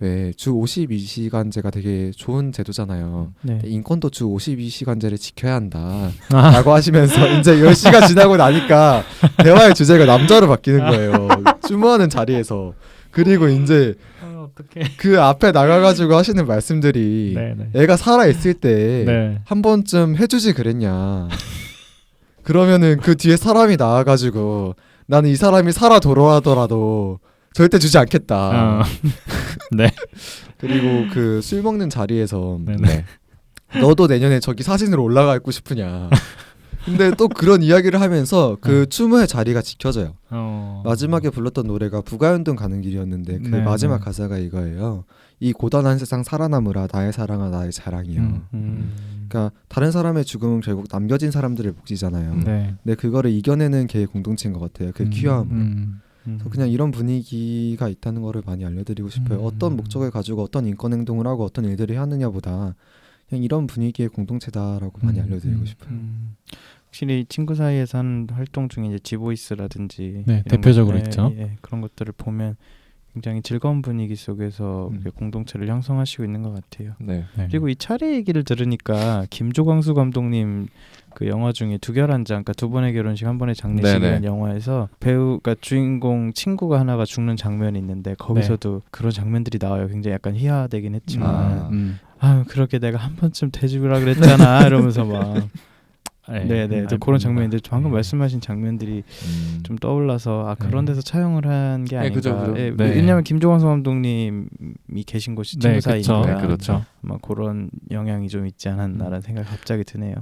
왜 주 52시간제가 되게 좋은 제도잖아요. 인권도 주 52시간제를 지켜야 한다 라고 하시면서 이제 10시가 지나고 나니까 대화의 주제가 남자로 바뀌는 거예요. 추모하는 자리에서. 그리고 이제 그 앞에 나가가지고 하시는 말씀들이 애가 살아있을 때 한 번쯤 해주지 그랬냐. 그러면은 그 뒤에 사람이 나와가지고 나는 이 사람이 살아 돌아가더라도 절대 주지 않겠다. 그리고 그 술 먹는 자리에서 너도 내년에 저기 사진으로 올라가 있고 싶으냐. 근데 또 그런 이야기를 하면서 그 추모의 자리가 지켜져요. 마지막에 불렀던 노래가 부가연동 가는 길이었는데 그 마지막 가사가 이거예요. 이 고단한 세상 살아남으라 나의 사랑아 나의 자랑이요. 그러니까 다른 사람의 죽음은 결국 남겨진 사람들의 몫이잖아요. 근데 그거를 이겨내는 게 공동체인 것 같아요. 그 귀함으로. 그래서 그냥 이런 분위기가 있다는 거를 많이 알려드리고 싶어요. 어떤 목적을 가지고 어떤 인권 행동을 하고 어떤 일들을 하느냐보다 그냥 이런 분위기의 공동체다라고 많이 알려드리고 싶어요. 확실히 친구 사이에서 하는 활동 중에 이제 지보이스라든지 네, 대표적으로 것, 있죠. 그런 것들을 보면 굉장히 즐거운 분위기 속에서 공동체를 형성하시고 있는 것 같아요. 네. 그리고 이 차례 얘기를 들으니까 김조광수 감독님 그 영화 중에 두 결혼장, 그러니까 두 번의 결혼식 한 번의 장례식이라는 영화에서 배우가 주인공 친구가 하나가 죽는 장면이 있는데 거기서도 그런 장면들이 나와요. 굉장히 약간 희화되긴 했지만 그렇게 내가 한 번쯤 대죽으라 그랬잖아 이러면서 막 네네 그런 장면인데 방금 말씀하신 장면들이 좀 떠올라서 그런 데서 차용을 한 게 아닌가. 그죠. 왜냐하면 김조광수 감독님이 계신 곳이 친구 사이니까 그렇죠. 아마 그런 영향이 좀 있지 않았나라는 생각이 갑자기 드네요.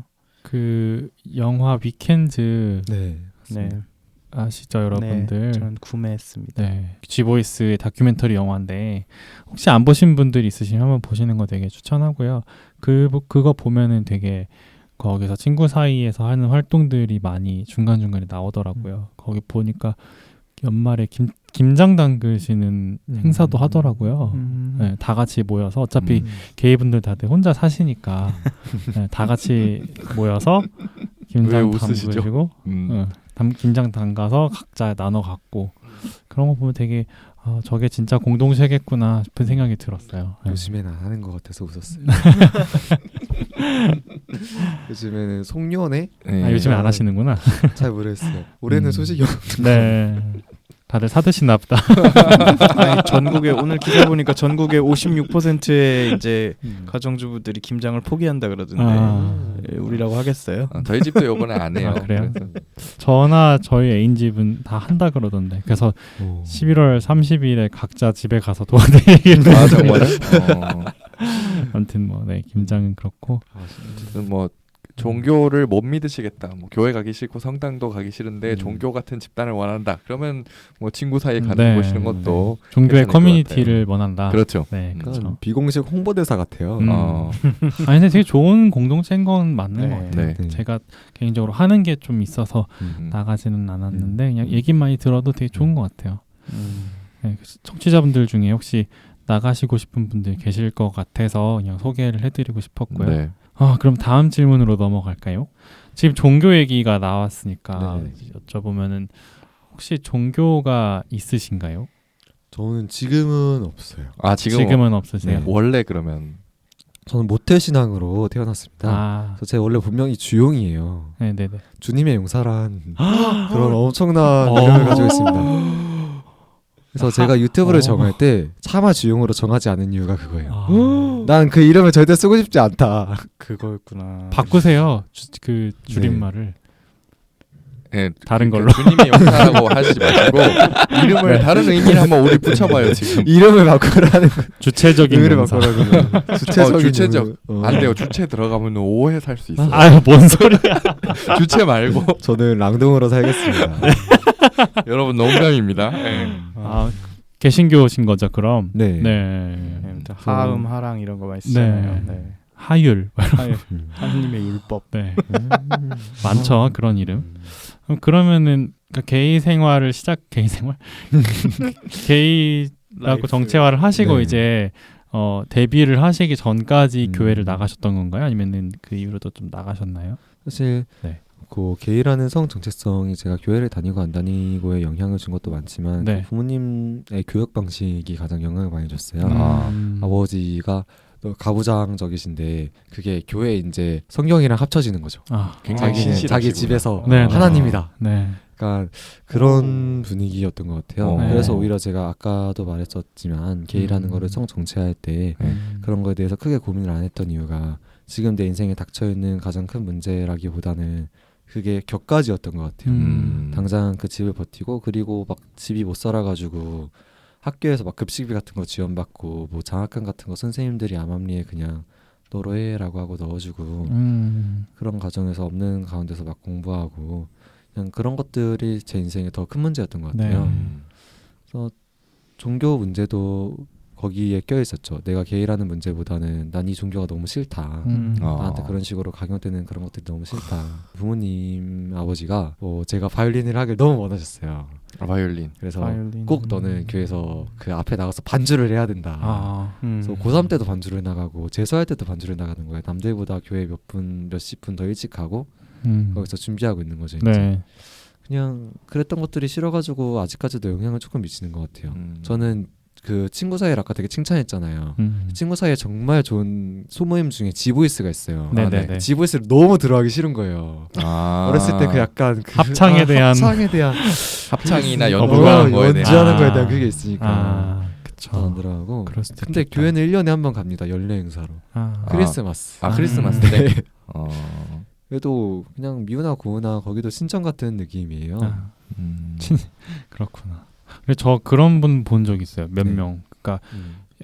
그 영화 위켄즈 아시죠 여러분들? 네, 저는 구매했습니다. 네, G보이스의 다큐멘터리 영화인데 혹시 안 보신 분들이 있으시면 한번 보시는 거 되게 추천하고요. 그거 보면은 되게 거기서 친구 사이에서 하는 활동들이 많이 중간중간에 나오더라고요. 거기 보니까 연말에 김장 담그시는 행사도 하더라고요. 네, 다 같이 모여서 어차피 게이분들 다들 혼자 사시니까 네, 다 같이 모여서 김장 담그시고 김장 담가서 각자 나눠 갖고 그런 거 보면 되게 저게 진짜 공동체겠구나 싶은 생각이 들었어요. 요즘에는 안 하는 것 같아서 웃었어요. 요즘에는 송년회? 요즘에 안 하시는구나. 잘 모르겠어요. 올해는 소식이 없는 네. 다들 사드시나 보다. 아니, 전국에 오늘 기사 보니까 전국의 56%의 이제 가정주부들이 김장을 포기한다 그러던데 우리라고 하겠어요? 저희 집도 요번에 안 해요. 그래요? 저나 저희 애인 집은 다 한다 그러던데. 그래서 11월 30일에 각자 집에 가서 도와드리기로. 정말요? 아무튼 김장은 그렇고. 뭐 종교를 못 믿으시겠다. 뭐 교회 가기 싫고 성당도 가기 싫은데 종교 같은 집단을 원한다. 그러면 뭐 친구 사이에 가는 곳이는 것도 종교의 커뮤니티를 원한다. 그렇죠. 네, 그렇죠. 비공식 홍보대사 같아요. 아니 근데 되게 좋은 공동체인 건 맞는 것 같아요. 네. 제가 개인적으로 하는 게 좀 있어서 나가지는 않았는데 그냥 얘기만 들어도 되게 좋은 것 같아요. 네, 청취자분들 중에 혹시 나가시고 싶은 분들 계실 것 같아서 그냥 소개를 해드리고 싶었고요. 네. 그럼 다음 질문으로 넘어갈까요? 지금 종교 얘기가 나왔으니까 여쭤보면은 혹시 종교가 있으신가요? 저는 지금은 없어요. 지금은 없으세요? 네. 원래 그러면 저는 모태신앙으로 태어났습니다. 그래서 제가 원래 본명이 주용이에요. 네네네. 주님의 용사란 그런 엄청난 이름을 가지고 있습니다. 그래서 제가 유튜브를 정할 때 차마 주용으로 정하지 않은 이유가 그거예요. 난 그 이름을 절대 쓰고 싶지 않다. 그거였구나. 바꾸세요. 그 줄임말을. 네, 다른 걸로. 주님의 용사라고 하시지 마시고 이름을 다른 의미를 한번 우리 붙여봐요 지금. 이름을 바꾸라는 주체적인 용사. 주체적. 안 돼요. 주체 들어가면 오해 살 수 있어요. 뭔 소리야. 주체 말고. 저는 랑둥으로 살겠습니다. 여러분 농담입니다. 개신교신 거죠 그럼? 네. 하음, 하랑 이런 거 많이 쓰잖아요. 네. 하율. 하느님의 율법. 네. 많죠 그런 이름. 그러면은 게이 생활을 게이 생활? 게이라고 정체화를 하시고 이제 데뷔를 하시기 전까지 교회를 나가셨던 건가요? 아니면은 그 이후로도 좀 나가셨나요? 사실 그 게이라는 성 정체성이 제가 교회를 다니고 안 다니고에 영향을 준 것도 많지만 그 부모님의 교육 방식이 가장 영향을 많이 줬어요. 아버지가 가부장적이신데 그게 교회 이제 성경이랑 합쳐지는 거죠. 굉장히 자기 집에서 하나님이다. 네. 그러니까 그런 분위기였던 것 같아요. 그래서 오히려 제가 아까도 말했었지만 게이라는 거를 성 정체할 때 그런 거에 대해서 크게 고민을 안 했던 이유가 지금 내 인생에 닥쳐 있는 가장 큰 문제라기보다는 그게 격가지였던 것 같아요. 당장 그 집을 버티고 그리고 막 집이 못 살아가지고 학교에서 막 급식비 같은 거 지원받고 뭐 장학금 같은 거 선생님들이 암암리에 그냥 너로 해라고 하고 넣어주고 그런 과정에서 없는 가운데서 막 공부하고 그냥 그런 것들이 제 인생에 더 큰 문제였던 것 같아요. 그래서 종교 문제도 거기에 껴있었죠. 내가 게이라는 문제보다는 난 이 종교가 너무 싫다. 나한테 그런 식으로 강요되는 그런 것들이 너무 싫다. 부모님 아버지가 제가 바이올린을 하길 너무 원하셨어요. 바이올린. 그래서 꼭 너는 교회에서 그 앞에 나가서 반주를 해야 된다. 그래서 고3 때도 반주를 나가고 재수할 때도 반주를 나가는 거예요. 남들보다 교회 몇십 분 더 일찍 가고 거기서 준비하고 있는 거죠. 이제. 네. 그냥 그랬던 것들이 싫어가지고 아직까지도 영향을 조금 미치는 것 같아요. 저는 그 친구 사이를 아까 되게 칭찬했잖아요. 친구 사이에 정말 좋은 소모임 중에 지보이스가 있어요. 네네네. 지보이스를 너무 들어가기 싫은 거예요. 어렸을 때 그 약간 그 합창에 대한 합창이나 연주하는 거에 대한 그게 있으니까 그쵸. 안 들어가고. 근데 있겠다. 교회는 1년에 한 번 갑니다. 연례 행사로. 크리스마스. 크리스마스 때. 네. 그래도 그냥 미우나 고우나 거기도 신청 같은 느낌이에요. 그렇구나. 근데 저 그런 분 본 적 있어요. 몇 네. 명. 그러니까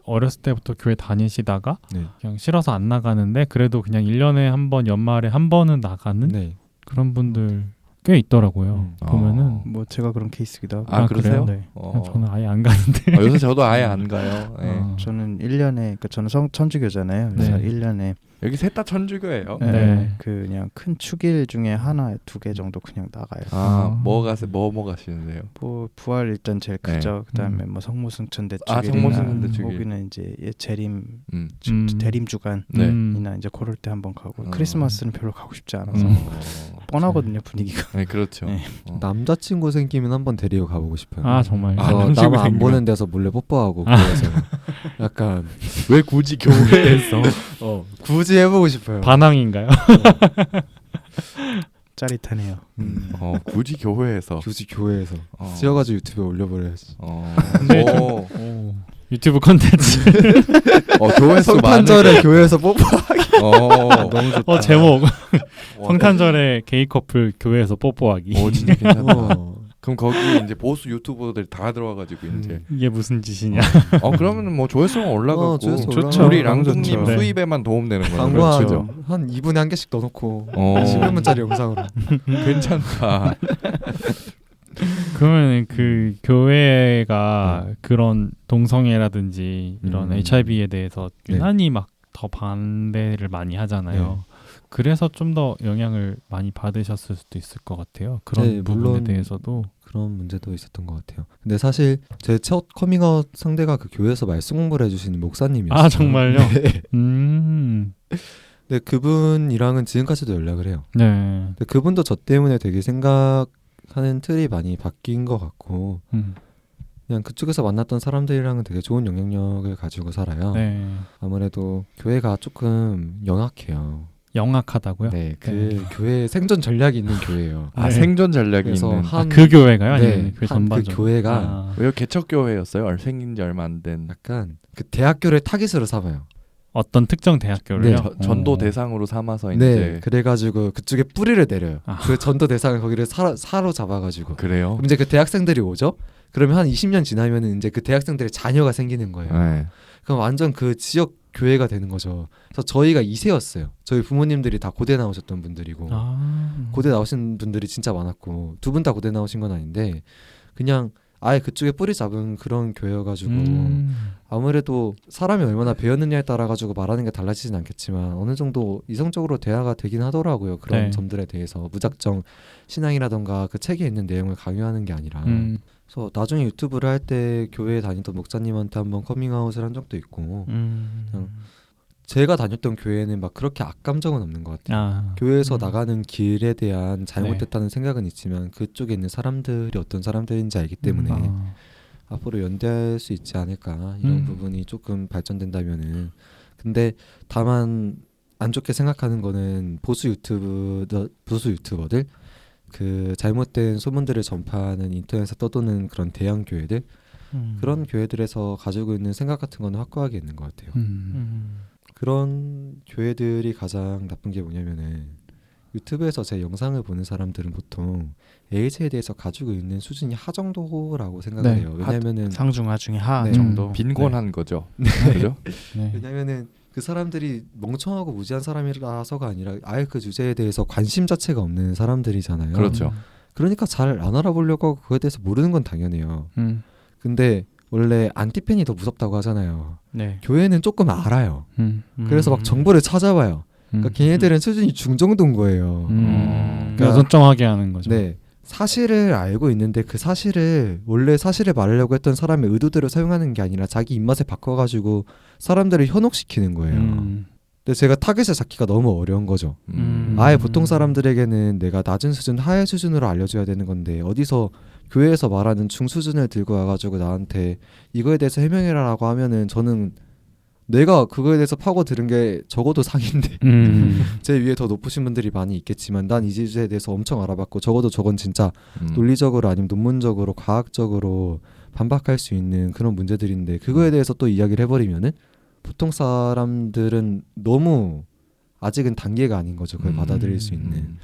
어렸을 때부터 교회 다니시다가 네. 그냥 싫어서 안 나가는데 그래도 그냥 1년에 한 번 연말에 한 번은 나가는 네. 그런 분들 꽤 있더라고요. 보면은 뭐 제가 그런 케이스기도 하고. 그러세요? 네. 저는 아예 안 가는데. 요새 저도 아예 안 가요. 네. 저는 1년에 그러니까 저는 천주교잖아요. 그래서 네. 1년에 여기 셋 다 천주교예요. 네. 그냥 큰 축일 중에 하나, 2개 정도 그냥 나가요. 뭐 가시는데요? 뭐 부활 일단 제일 크죠. 그다음에 뭐 성모승천대 축일이나 성모승천대 축일. 거기는 이제 재림 대림 주간이나 네. 이제 그럴 때 한번 가고 크리스마스는 별로 가고 싶지 않아서 뻔하거든요 분위기가. 네, 그렇죠. 네. 남자친구 생기면 한번 데리고 가보고 싶어요. 정말. 남 안 보는 데서 몰래 뽀뽀하고 그래서 약간 왜 굳이 교회에서 굳이 해보고 싶어요. 반항인가요? 짜릿하네요. 굳이 교회에서. 굳이 교회에서 찍어가지고 유튜브에 올려버려야지. 유튜브 컨텐츠. 교회에서 성탄절에 교회에서 뽀뽀하기. 너무 좋다. 제목. 성탄절에 게이 커플 교회에서 뽀뽀하기. 진짜 괜찮다. 그럼 거기 이제 보수 유튜버들 다 들어와가지고 이제 이게 무슨 짓이냐? 그러면은 뭐 조회수가 올라가고 좋죠. 우리 랑둥님 네. 수입에만 도움되는 거예요. 광고 한 2분에 한 개씩 넣어놓고 10분짜리 영상으로. 괜찮다. 그러면 그 교회가 그런 동성애라든지 이런 HIV에 대해서 유난히 막 더 반대를 많이 하잖아요. 그래서 좀 더 영향을 많이 받으셨을 수도 있을 것 같아요. 그런 부분에 물론 대해서도 그런 문제도 있었던 것 같아요. 근데 사실 제 첫 커밍아웃 상대가 그 교회에서 말씀 공부를 해주시는 목사님이었어요. 정말요? 네. 네, 그분이랑은 지금까지도 연락을 해요. 네. 근데 그분도 저 때문에 되게 생각하는 틀이 많이 바뀐 것 같고 그냥 그쪽에서 만났던 사람들이랑은 되게 좋은 영향력을 가지고 살아요. 네. 아무래도 교회가 조금 영악해요. 영악하다고요? 네, 교회 생존 전략이 있는 교회예요. 생존 전략이 있는. 그 교회가요? 아니면 그 전반적으로? 그 교회가 왜요? 개척교회였어요? 생긴 지 얼마 안 된. 약간 그 대학교를 타깃으로 삼아요. 어떤 특정 대학교를요? 전도 대상으로 삼아서 이제. 네, 그래가지고 그쪽에 뿌리를 내려요. 그 전도 대상을 거기를 사로잡아가지고. 그래요? 그럼 이제 그 대학생들이 오죠. 그러면 한 20년 지나면 이제 그 대학생들의 자녀가 생기는 거예요. 네. 그럼 완전 그 지역 교회가 되는 거죠. 그래서 저희가 2세였어요. 저희 부모님들이 다 고대 나오셨던 분들이고 고대 나오신 분들이 진짜 많았고 두 분 다 고대 나오신 건 아닌데 그냥 아예 그쪽에 뿌리 잡은 그런 교회여가지고 아무래도 사람이 얼마나 배웠느냐에 따라 가지고 말하는 게 달라지진 않겠지만 어느 정도 이성적으로 대화가 되긴 하더라고요. 그런 점들에 대해서 무작정 신앙이라던가 그 책에 있는 내용을 강요하는 게 아니라 그래서 나중에 유튜브를 할 때 교회에 다니던 목사님한테 한번 커밍아웃을 한 적도 있고 그냥 제가 다녔던 교회는 막 그렇게 악감정은 없는 것 같아요. 교회에서 나가는 길에 대한 잘못됐다는 생각은 있지만 그쪽에 있는 사람들이 어떤 사람들인지 알기 때문에 앞으로 연대할 수 있지 않을까 이런 부분이 조금 발전된다면은. 근데 다만 안 좋게 생각하는 거는 보수 유튜버들 그 잘못된 소문들을 전파하는 인터넷에서 떠도는 그런 대형 교회들 그런 교회들에서 가지고 있는 생각 같은 거는 확고하게 있는 것 같아요. 그런 교회들이 가장 나쁜 게 뭐냐면은 유튜브에서 제 영상을 보는 사람들은 보통 AH에 대해서 가지고 있는 수준이 하 정도라고 생각을 해요. 왜냐면은 상중하 중에 하 네. 정도. 빈곤한 거죠. 네. 그죠? 네. 왜냐면은 그 사람들이 멍청하고 무지한 사람이라서가 아니라 아예 그 주제에 대해서 관심 자체가 없는 사람들이잖아요. 그렇죠. 그러니까 잘 안 알아보려고 하고 그거에 대해서 모르는 건 당연해요. 근데 원래 안티팬이 더 무섭다고 하잖아요. 네. 교회는 조금 알아요. 그래서 막 정보를 찾아봐요. 그러니까 걔네들은 수준이 중정도인 거예요. 그러니까 선정하게 하는 거죠. 네. 사실을 알고 있는데 그 사실을 원래 사실을 말하려고 했던 사람의 의도대로 사용하는 게 아니라 자기 입맛에 바꿔가지고 사람들을 현혹시키는 거예요. 근데 제가 타겟을 잡기가 너무 어려운 거죠. 아예 보통 사람들에게는 내가 낮은 수준, 하위 수준으로 알려줘야 되는 건데 어디서 교회에서 말하는 중수준을 들고 와가지고 나한테 이거에 대해서 해명해라라고 하면은 저는 내가 그거에 대해서 파고 들은 게 적어도 상인데 제 위에 더 높으신 분들이 많이 있겠지만 난 이 주제에 대해서 엄청 알아봤고 적어도 저건 진짜 논리적으로 아니면 논문적으로 과학적으로 반박할 수 있는 그런 문제들인데 그거에 대해서 또 이야기를 해버리면은 보통 사람들은 너무 아직은 단계가 아닌 거죠. 그걸 받아들일 수 있는.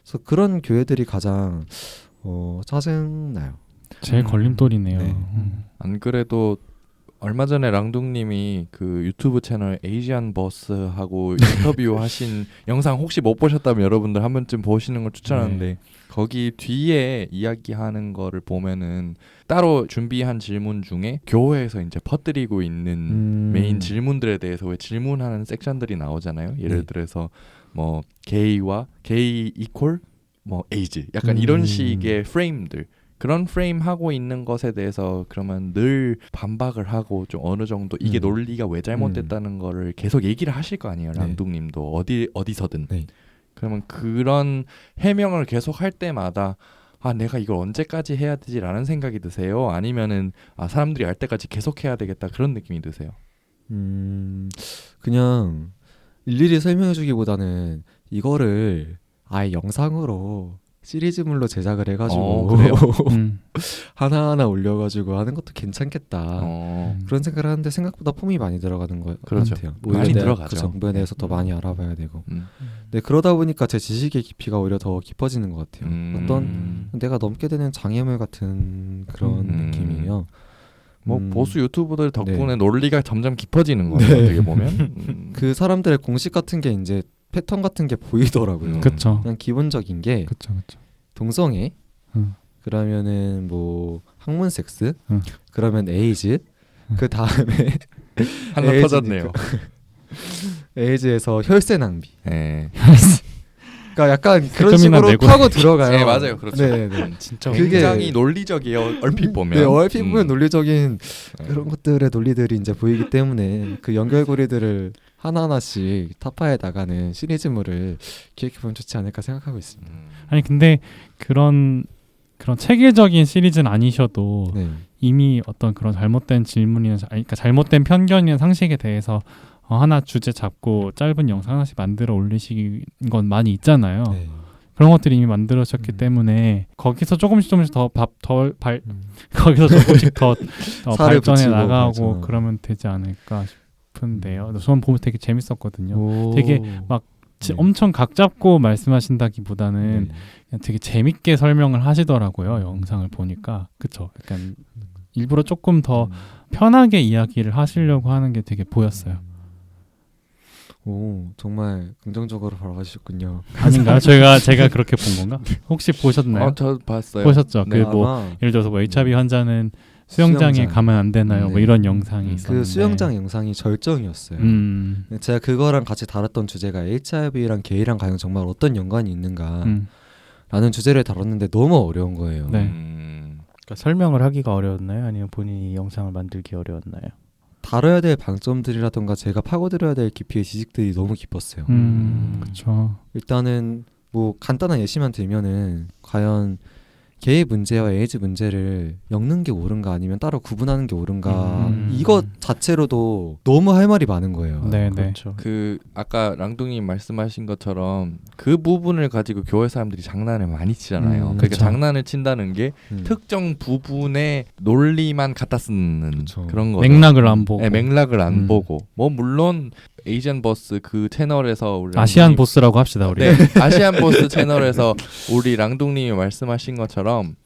그래서 그런 교회들이 가장 짜증나요. 제일 걸림돌이네요. 네. 안 그래도 얼마 전에 랑둥님이 그 유튜브 채널 에이지안 버스하고 인터뷰하신 영상 혹시 못 보셨다면 여러분들 한 번쯤 보시는 걸 추천하는데 네. 거기 뒤에 이야기하는 거를 보면은 따로 준비한 질문 중에 교회에서 이제 퍼뜨리고 있는 메인 질문들에 대해서 왜 질문하는 섹션들이 나오잖아요. 예를 들어서 뭐 게이 이퀄 뭐 에이즈 약간 이런 식의 프레임들 그런 프레임 하고 있는 것에 대해서 그러면 늘 반박을 하고 좀 어느 정도 이게 논리가 왜 잘못됐다는 거를 계속 얘기를 하실 거 아니에요. 랑둥님도 어디서든. 네. 그러면 그런 해명을 계속 할 때마다 아 내가 이걸 언제까지 해야 되지라는 생각이 드세요? 아니면은 아 사람들이 알 때까지 계속 해야 되겠다 그런 느낌이 드세요? 그냥 일일이 설명해주기보다는 이거를 아예 영상으로 시리즈물로 제작을 해가지고 하나하나 올려가지고 하는 것도 괜찮겠다 그런 생각을 하는데 생각보다 폼이 많이 들어가는 것 그렇죠. 같아요. 많이 들어가죠. 그 정보에 대해서 더 많이 알아봐야 되고 네, 그러다 보니까 제 지식의 깊이가 오히려 더 깊어지는 것 같아요. 어떤 내가 넘게 되는 장애물 같은 그런 느낌이에요. 뭐 보수 유튜버들 덕분에 논리가 점점 깊어지는 거예요. 어떻게 보면 그 사람들의 공식 같은 게 이제 패턴 같은 게 보이더라고요. 그쵸. 그냥 기본적인 게 그쵸. 동성애, 그러면은 뭐 학문 섹스, 그러면 에이즈, 그 다음에 하나 터졌네요. 에이즈에서 혈세 낭비. 네. 그러니까 약간 그런 식으로 파고 들어가요. 네 맞아요, 그렇죠. 네. 진짜 굉장히 논리적이에요. 얼핏 보면. 네, 얼핏 보면 논리적인 그런 것들의 논리들이 이제 보이기 때문에 그 연결고리들을 하나하나씩 타파해 나가는 시리즈물을 기획해보면 좋지 않을까 생각하고 있습니다. 아니 근데 그런 체계적인 시리즈는 아니셔도 이미 어떤 그런 잘못된 질문이나 그러니까 잘못된 편견이나 상식에 대해서 하나 주제 잡고 짧은 영상 하나씩 만들어 올리신 건 많이 있잖아요. 그런 것들이 이미 만들어졌기 때문에 거기서 조금씩 더 거기서 조금씩 더 발전해 나가고 맞아. 그러면 되지 않을까 싶은데요. 저는 보면 되게 재밌었거든요. 되게 막 엄청 각 잡고 말씀하신다기보다는 그냥 되게 재밌게 설명을 하시더라고요. 영상을 보니까. 그쵸? 약간 일부러 조금 더 편하게 이야기를 하시려고 하는 게 되게 보였어요. 오, 정말 긍정적으로 바라보셨군요. 아닌가요? 제가 그렇게 본 건가? 혹시 보셨나요? 저 봤어요. 보셨죠? 네, 그 뭐 예를 들어서 뭐 HIV 환자는 수영장에 가면 안 되나요? 뭐 이런 영상이 있었는데 그 수영장 영상이 절정이었어요. 제가 그거랑 같이 다뤘던 주제가 HIV랑 게이랑 과연 정말 어떤 연관이 있는가 라는 주제를 다뤘는데 너무 어려운 거예요. 그러니까 설명을 하기가 어려웠나요? 아니면 본인이 영상을 만들기 어려웠나요? 다뤄야 될 방점들이라던가 제가 파고들어야 될 깊이의 지식들이 너무 깊었어요. 그렇죠. 일단은 뭐 간단한 예시만 들면은 과연 게이 문제와 에이즈 문제를 엮는 게 옳은가 아니면 따로 구분하는 게 옳은가 이것 자체로도 너무 할 말이 많은 거예요. 네, 그렇죠. 그 아까 랑둥이 말씀하신 것처럼 그 부분을 가지고 교회 사람들이 장난을 많이 치잖아요. 그러니까 그렇죠. 장난을 친다는 게 특정 부분의 논리만 갖다 쓰는 그렇죠. 그런 거죠. 맥락을 안 보고. 네, 맥락을 안 보고. 뭐 물론 에이지안 버스 그 채널에서 우리 아시안 보스라고 합시다 우리. 네, 아시안 보스 채널에서 우리 랑둥님이 말씀하신 것처럼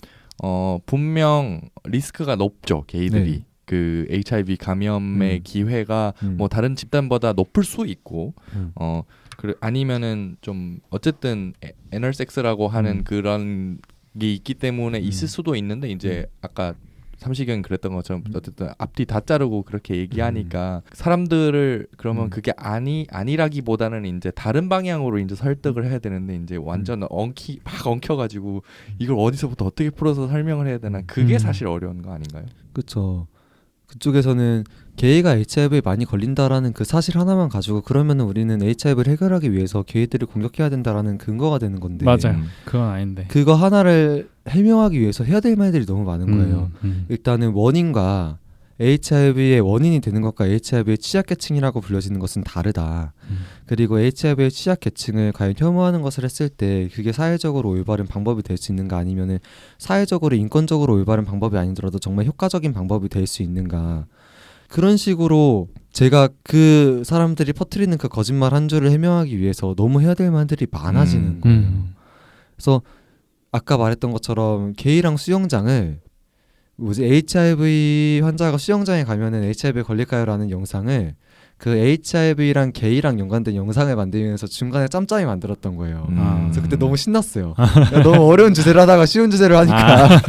분명 리스크가 높죠 게이들이. 그 HIV 감염의 기회가 뭐 다른 집단보다 높을 수 있고 아니면은 좀 어쨌든 애널 섹스라고 하는 그런 게 있기 때문에 있을 수도 있는데 이제 아까 삼시경이 그랬던 것처럼 어쨌든 앞뒤 다 자르고 그렇게 얘기하니까 사람들을 그러면 그게 아니라기보다는 이제 다른 방향으로 이제 설득을 해야 되는데 이제 완전 막 엉켜가지고 이걸 어디서부터 어떻게 풀어서 설명을 해야 되나 그게 사실 어려운 거 아닌가요? 그렇죠. 그쪽에서는 게이가 HIV에 많이 걸린다라는 그 사실 하나만 가지고 그러면 우리는 HIV를 해결하기 위해서 게이들을 공격해야 된다라는 근거가 되는 건데 맞아요. 그건 아닌데 그거 하나를 해명하기 위해서 해야 될 말들이 너무 많은 거예요. 일단은 원인과 HIV의 원인이 되는 것과 HIV의 취약계층이라고 불려지는 것은 다르다. 그리고 HIV의 취약계층을 과연 혐오하는 것을 했을 때 그게 사회적으로 올바른 방법이 될 수 있는가 아니면은 사회적으로 인권적으로 올바른 방법이 아니더라도 정말 효과적인 방법이 될 수 있는가. 그런 식으로 제가 그 사람들이 퍼뜨리는 그 거짓말 한 줄을 해명하기 위해서 너무 해야 될 말들이 많아지는 거예요. 그래서 아까 말했던 것처럼 게이랑 수영장을 HIV 환자가 수영장에 가면은 HIV에 걸릴까요라는 영상을 그 HIV랑 게이랑 연관된 영상을 만들면서 중간에 짬짬이 만들었던 거예요. 그래서 그때 너무 신났어요. 너무 어려운 주제를 하다가 쉬운 주제를 하니까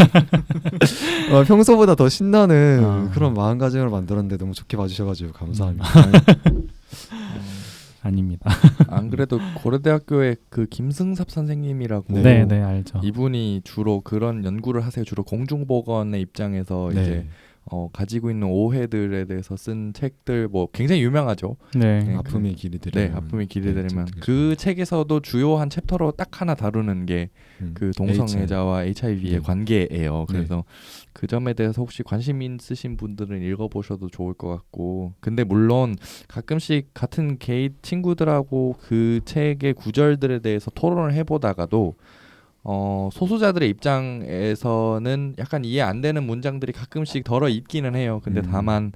평소보다 더 신나는 그런 마음가짐으로 만들었는데 너무 좋게 봐주셔가지고 감사합니다. 아닙니다. 안 그래도 고려대학교의 그 김승삽 선생님이라고 네, 알죠. 이분이 주로 그런 연구를 하세요. 주로 공중보건의 입장에서 네. 이제 가지고 있는 오해들에 대해서 쓴 책들 뭐 굉장히 유명하죠. 네. 아픔의 길이 되려면. 네, 아픔의 길이 되려면 그 책에서도 주요한 챕터로 딱 하나 다루는 게 그 동성애자와 HIV의 관계예요. 그래서 그 점에 대해서 혹시 관심 있으신 분들은 읽어보셔도 좋을 것 같고, 근데 물론 가끔씩 같은 게이 친구들하고 그 책의 구절들에 대해서 토론을 해보다가도 소수자들의 입장에서는 약간 이해 안 되는 문장들이 가끔씩 덜어 있기는 해요. 근데 다만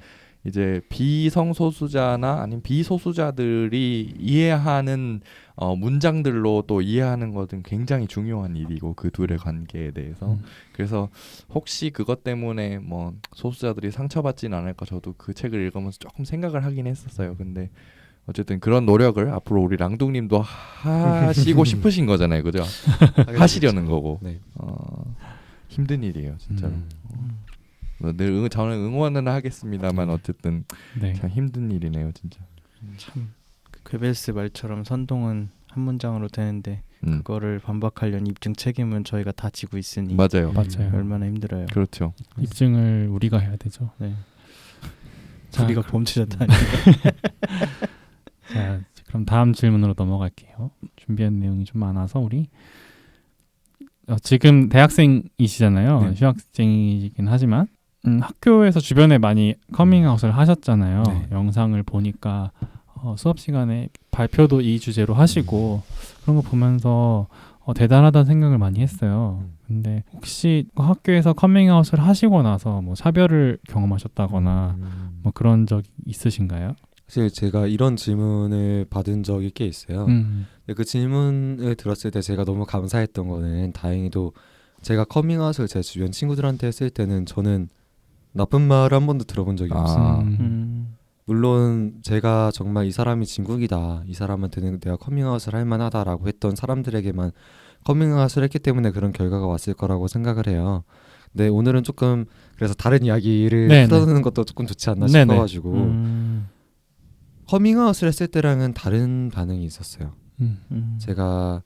이제 비성소수자나 아니면 비소수자들이 이해하는 문장들로 또 이해하는 것은 굉장히 중요한 일이고 그 둘의 관계에 대해서 그래서 혹시 그것 때문에 뭐 소수자들이 상처받지는 않을까 저도 그 책을 읽으면서 조금 생각을 하긴 했었어요. 근데 어쨌든 그런 노력을 앞으로 우리 랑둥님도 하시고 싶으신 거잖아요, 그죠? 하시려는 거고. 네. 힘든 일이에요, 진짜로. 늘 저는 응원은 하겠습니다만 어쨌든 참 힘든 일이네요, 진짜. 참 괴벨스 말처럼 선동은 한 문장으로 되는데 그거를 반박하려는 입증 책임은 저희가 다 지고 있으니 맞아요. 얼마나 힘들어요. 그렇죠. 입증을 우리가 해야 되죠. 네. 우리가 범죄자다니. 자, 그럼 다음 질문으로 넘어갈게요. 준비한 내용이 좀 많아서 우리 지금 대학생이시잖아요. 네. 휴학생이긴 하지만 학교에서 주변에 많이 커밍아웃을 하셨잖아요. 네. 영상을 보니까 수업 시간에 발표도 이 주제로 하시고 그런 거 보면서 대단하다는 생각을 많이 했어요. 근데 혹시 학교에서 커밍아웃을 하시고 나서 뭐 차별을 경험하셨다거나 뭐 그런 적 있으신가요? 사실 제가 이런 질문을 받은 적이 꽤 있어요. 근데 그 질문을 들었을 때 제가 너무 감사했던 거는 다행히도 제가 커밍아웃을 제 주변 친구들한테 했을 때는 저는 나쁜 말을 한 번도 들어본 적이 없어요. 물론 제가 정말 이 사람이 진국이다, 이 사람한테는 내가 커밍아웃을 할 만하다라고 했던 사람들에게만 커밍아웃을 했기 때문에 그런 결과가 왔을 거라고 생각을 해요. 근데 오늘은 조금 그래서 다른 이야기를 풀어놓는 것도 조금 좋지 않나 싶어가지고 커밍아웃을 했을 때랑은 다른 반응이 있었어요. 제가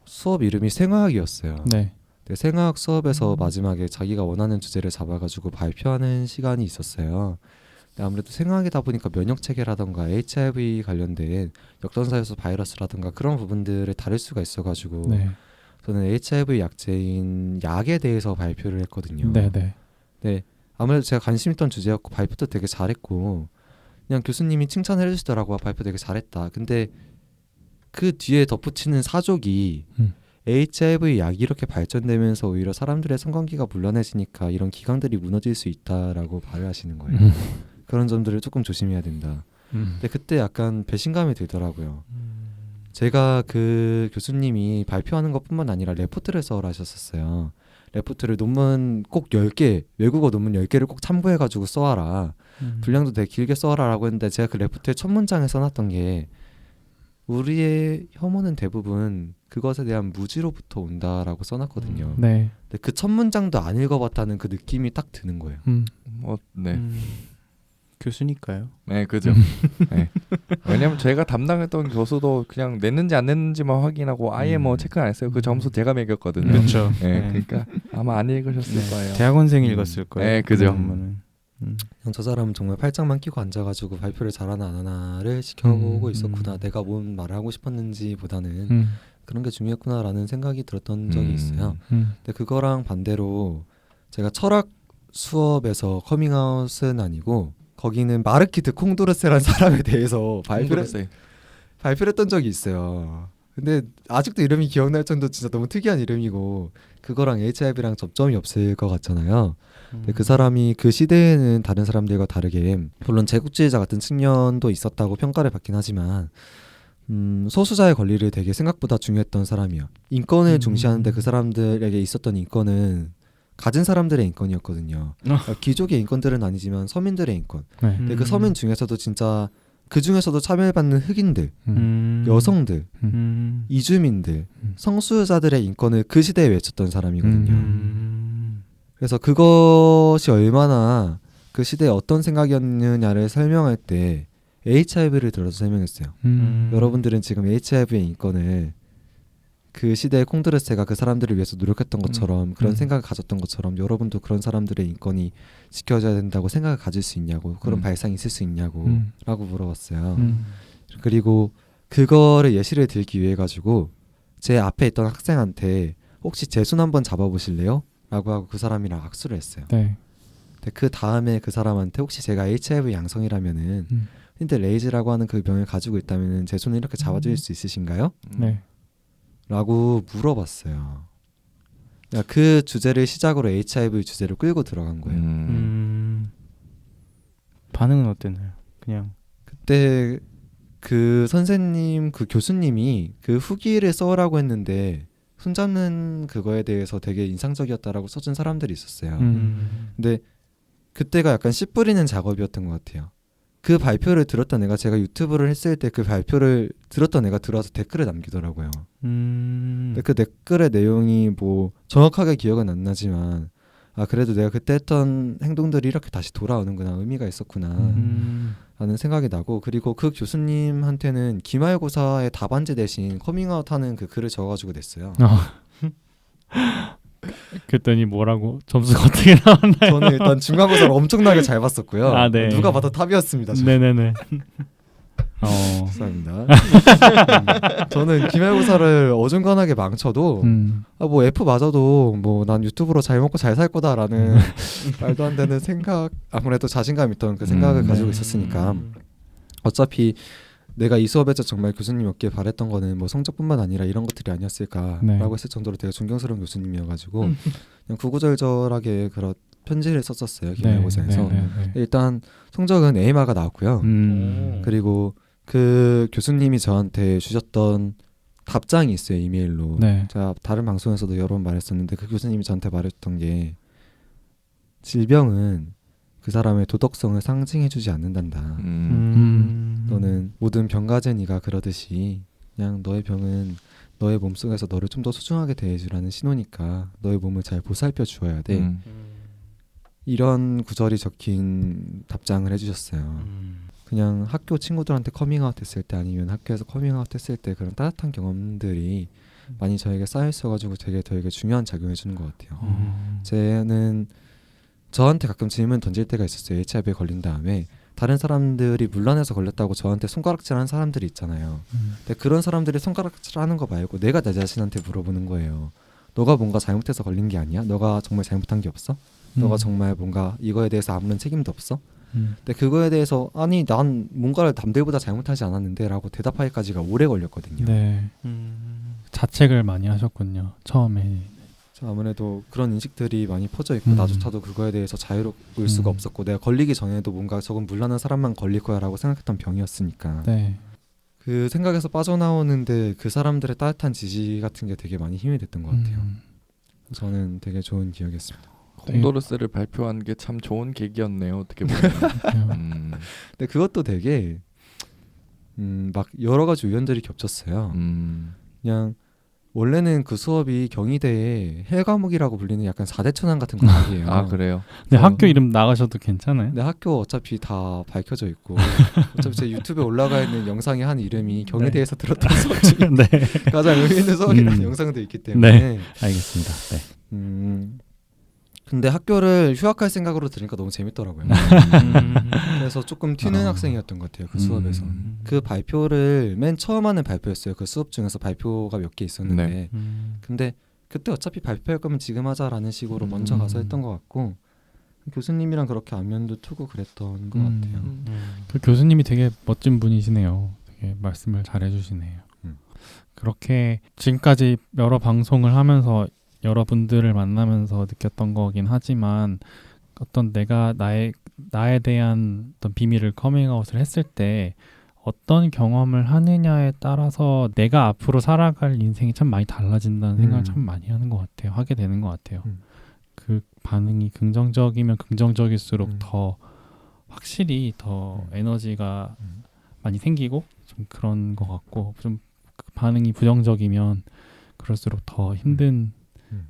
수업 이름이 생화학이었어요. 네. 생화학 수업에서 마지막에 자기가 원하는 주제를 잡아가지고 발표하는 시간이 있었어요. 아무래도 생화학이다 보니까 면역체계라던가 HIV 관련된 역전사요소 바이러스라던가 그런 부분들을 다룰 수가 있어가지고 저는 HIV 약제인 약에 대해서 발표를 했거든요. 네, 아무래도 제가 관심 있던 주제였고 발표도 되게 잘했고 그냥 교수님이 칭찬을 해주시더라고요. 발표 되게 잘했다. 근데 그 뒤에 덧붙이는 사족이 HIV 약이 이렇게 발전되면서 오히려 사람들의 성관계가 물란해지니까 이런 기강들이 무너질 수 있다라고 말을 하시는 거예요. 그런 점들을 조금 조심해야 된다. 근데 그때 약간 배신감이 들더라고요. 제가 그 교수님이 발표하는 것뿐만 아니라 레포트를 써라 하셨었어요. 레포트를 논문 꼭 10개, 외국어 논문 10개를 꼭 참고해가지고 써와라. 분량도 되게 길게 써와라라고 했는데 제가 그 레포트의 첫 문장에 써놨던 게 우리의 혐오는 대부분 그것에 대한 무지로부터 온다라고 써놨거든요. 근데 그 첫 문장도 안 읽어봤다는 그 느낌이 딱 드는 거예요. 교수니까요. 네, 그죠. 네. 왜냐면 제가 담당했던 교수도 그냥 냈는지 안 냈는지만 확인하고 아예 뭐 체크 안 했어요. 그 점수 제가 매겼거든요. 그렇죠. 네, 그러니까 아마 안 읽으셨을 거예요. 대학원생이 읽었을 거예요. 네, 그죠. 저 사람은 정말 팔짱만 끼고 앉아가지고 발표를 잘하나 안 하나를 지켜보고 있었구나. 내가 뭔 말을 하고 싶었는지 보다는 그런 게 중요했구나라는 생각이 들었던 적이 있어요. 근데 그거랑 반대로 제가 철학 수업에서 커밍아웃은 아니고 거기는 마르키드 콩도르세라는 사람에 대해서 발표를 했던 적이 있어요. 근데 아직도 이름이 기억날 정도 진짜 너무 특이한 이름이고 그거랑 HIV랑 접점이 없을 것 같잖아요. 근데 그 사람이 그 시대에는 다른 사람들과 다르게 물론 제국주의자 같은 측면도 있었다고 평가를 받긴 하지만 소수자의 권리를 되게 생각보다 중요했던 사람이에요. 인권을 중시하는데 그 사람들에게 있었던 인권은 가진 사람들의 인권이었거든요. 그러니까 귀족의 인권들은 아니지만 서민들의 인권. 근데 그 서민 중에서도 진짜 그 중에서도 차별받는 흑인들, 여성들, 이주민들, 성소유자들의 인권을 그 시대에 외쳤던 사람이거든요. 그래서 그것이 얼마나 그 시대에 어떤 생각이었느냐를 설명할 때 HIV를 들어서 설명했어요. 여러분들은 지금 HIV의 인권을 그 시대의 콩드레세가 그 사람들을 위해서 노력했던 것처럼 그런 생각을 가졌던 것처럼 여러분도 그런 사람들의 인권이 지켜져야 된다고 생각을 가질 수 있냐고 그런 발상이 있을 수 있냐고 라고 물어봤어요. 그리고 그거를 예시를 들기 위해 가지고 제 앞에 있던 학생한테 혹시 제 손 한번 잡아보실래요? 라고 하고 그 사람이랑 악수를 했어요. 네. 근데 그 다음에 그 사람한테 혹시 제가 HIV 양성이라면은 근데 레이즈라고 하는 그 병을 가지고 있다면은 제 손을 이렇게 잡아줄 수 있으신가요? 네. 라고 물어봤어요. 그 주제를 시작으로 HIV 주제를 끌고 들어간 거예요. 반응은 어땠나요? 그냥 그때 그 선생님, 그 교수님이 그 후기를 써라고 했는데 손잡는 그거에 대해서 되게 인상적이었다라고 써준 사람들이 있었어요. 근데 그때가 약간 씨 뿌리는 작업이었던 것 같아요. 그 발표를 들었던 애가 제가 유튜브를 했을 때 그 발표를 들었던 애가 들어와서 댓글을 남기더라고요. 근데 그 댓글의 내용이 뭐 정확하게 기억은 안 나지만 아 그래도 내가 그때 했던 행동들이 이렇게 다시 돌아오는구나 의미가 있었구나 라는 생각이 나고 그리고 그 교수님한테는 기말고사의 답안지 대신 커밍아웃하는 그 글을 적어가지고 냈어요. 그랬더니 뭐라고 점수가 어떻게 나왔나요? 저는 일단 중간고사를 엄청나게 잘 봤었고요. 아, 네. 누가 봐도 탑이었습니다. 네네네. 감사합니다. 저는 기말고사를 어중간하게 망쳐도 뭐 F 맞아도 뭐 난 유튜브로 잘 먹고 잘 살 거다라는 말도 안 되는 생각 아무래도 자신감 있던 그 생각을 가지고 있었으니까 어차피 내가 이 수업에서 정말 교수님이 없길 바랬던 거는 뭐 성적뿐만 아니라 이런 것들이 아니었을까라고 네. 했을 정도로 되게 존경스러운 교수님이어가지고 그냥 구구절절하게 그런 편지를 썼었어요. 기말고사에서. 일단 성적은 A마가 나왔고요. 그리고 그 교수님이 저한테 주셨던 답장이 있어요. 이메일로. 네. 제가 다른 방송에서도 여러 번 말했었는데 그 교수님이 저한테 말했던 게 질병은 그 사람의 도덕성을 상징해주지 않는단다. 너는 모든 병가제 네가 그러듯이 그냥 너의 병은 너의 몸속에서 너를 좀 더 소중하게 대해주라는 신호니까 너의 몸을 잘 보살펴 주어야 돼. 이런 구절이 적힌 답장을 해주셨어요. 그냥 학교 친구들한테 커밍아웃 했을 때 아니면 학교에서 커밍아웃 했을 때 그런 따뜻한 경험들이 많이 저에게 쌓여있어가지고 되게 중요한 작용을 해주는 것 같아요. 쟤는 저한테 가끔 질문 던질 때가 있었어요. HIV에 걸린 다음에 다른 사람들이 물란해서 걸렸다고 저한테 손가락질하는 사람들이 있잖아요. 근데 그런 사람들이 손가락질하는 거 말고 내가 내 자신한테 물어보는 거예요. 너가 뭔가 잘못해서 걸린 게 아니야? 너가 정말 잘못한 게 없어? 너가 정말 뭔가 이거에 대해서 아무런 책임도 없어? 근데 그거에 대해서 아니 난 뭔가를 남들보다 잘못하지 않았는데 라고 대답하기까지가 오래 걸렸거든요. 네. 자책을 많이 하셨군요. 처음에. 아무래도 그런 인식들이 많이 퍼져 있고 나조차도 그거에 대해서 자유로울 수가 없었고 내가 걸리기 전에도 뭔가 저건 물란한 사람만 걸릴 거야 라고 생각했던 병이었으니까 네. 그 생각에서 빠져나오는데 그 사람들의 따뜻한 지지 같은 게 되게 많이 힘이 됐던 것 같아요. 저는 되게 좋은 기억이었습니다. 콩도르스를 발표한 게 참 좋은 계기였네요. 어떻게 보면. 근데 그것도 되게 막 여러 가지 우연들이 겹쳤어요. 그냥 원래는 그 수업이 경희대의 헬 과목이라고 불리는 약간 4대 천왕 같은 과목이에요. 아 그래요? 네, 학교 이름 나가셔도 괜찮아요? 네, 학교 어차피 다 밝혀져 있고 어차피 제 유튜브에 올라가 있는 영상의 한 이름이 경희대에서 들었던 수업 중에 가장 의미 있는 수업이라는 영상도 있기 때문에 네, 알겠습니다. 네. 근데 학교를 휴학할 생각으로 들으니까 너무 재밌더라고요. 그래서 조금 튀는 학생이었던 것 같아요. 그 수업에서. 그 발표를 맨 처음 하는 발표였어요. 그 수업 중에서 발표가 몇 개 있었는데 근데 그때 어차피 발표할 거면 지금 하자라는 식으로 먼저 가서 했던 것 같고 교수님이랑 그렇게 안면도 트고 그랬던 것 같아요. 그 교수님이 되게 멋진 분이시네요. 되게 말씀을 잘 해주시네요. 그렇게 지금까지 여러 방송을 하면서 여러분들을 만나면서 느꼈던 거긴 하지만 어떤 내가 나에 대한 어떤 비밀을 커밍아웃을 했을 때 어떤 경험을 하느냐에 따라서 내가 앞으로 살아갈 인생이 참 많이 달라진다는 생각을 참 많이 하는 것 같아요. 하게 되는 것 같아요. 그 반응이 긍정적이면 긍정적일수록 더 확실히 더 에너지가 많이 생기고 좀 그런 것 같고 좀 그 반응이 부정적이면 그럴수록 더 힘든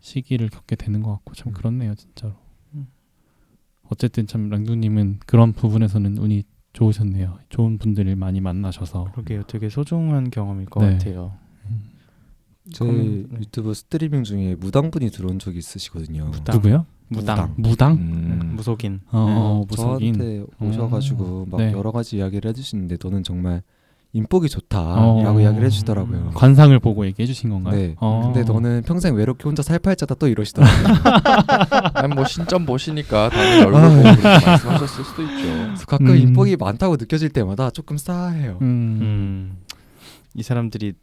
시기를 겪게 되는 것 같고 참 그렇네요 진짜로. 어쨌든 참 랑두님은 그런 부분에서는 운이 좋으셨네요. 좋은 분들을 많이 만나셔서. 그러게요. 되게 소중한 경험일 것 같아요. 제 유튜브 스트리밍 중에 무당분이 들어온 적이 있으시거든요. 누구요? 무당. 무속인. 무속인. 저한테 오셔가지고 막 여러 가지 이야기를 해주시는데 너는 정말 인복이 좋다라고 이야기를 해주시더라고요. 관상을 보고 얘기해 주신 건가요? 네. 근데 너는 평생 외롭게 혼자 살팔자다 또 이러시더라고요. 아니 뭐 신점 보시니까 당연히 얼굴 보고 그렇게 말씀하셨을 수도 있죠. 가끔 인복이 많다고 느껴질 때마다 조금 싸해요. 이 사람들이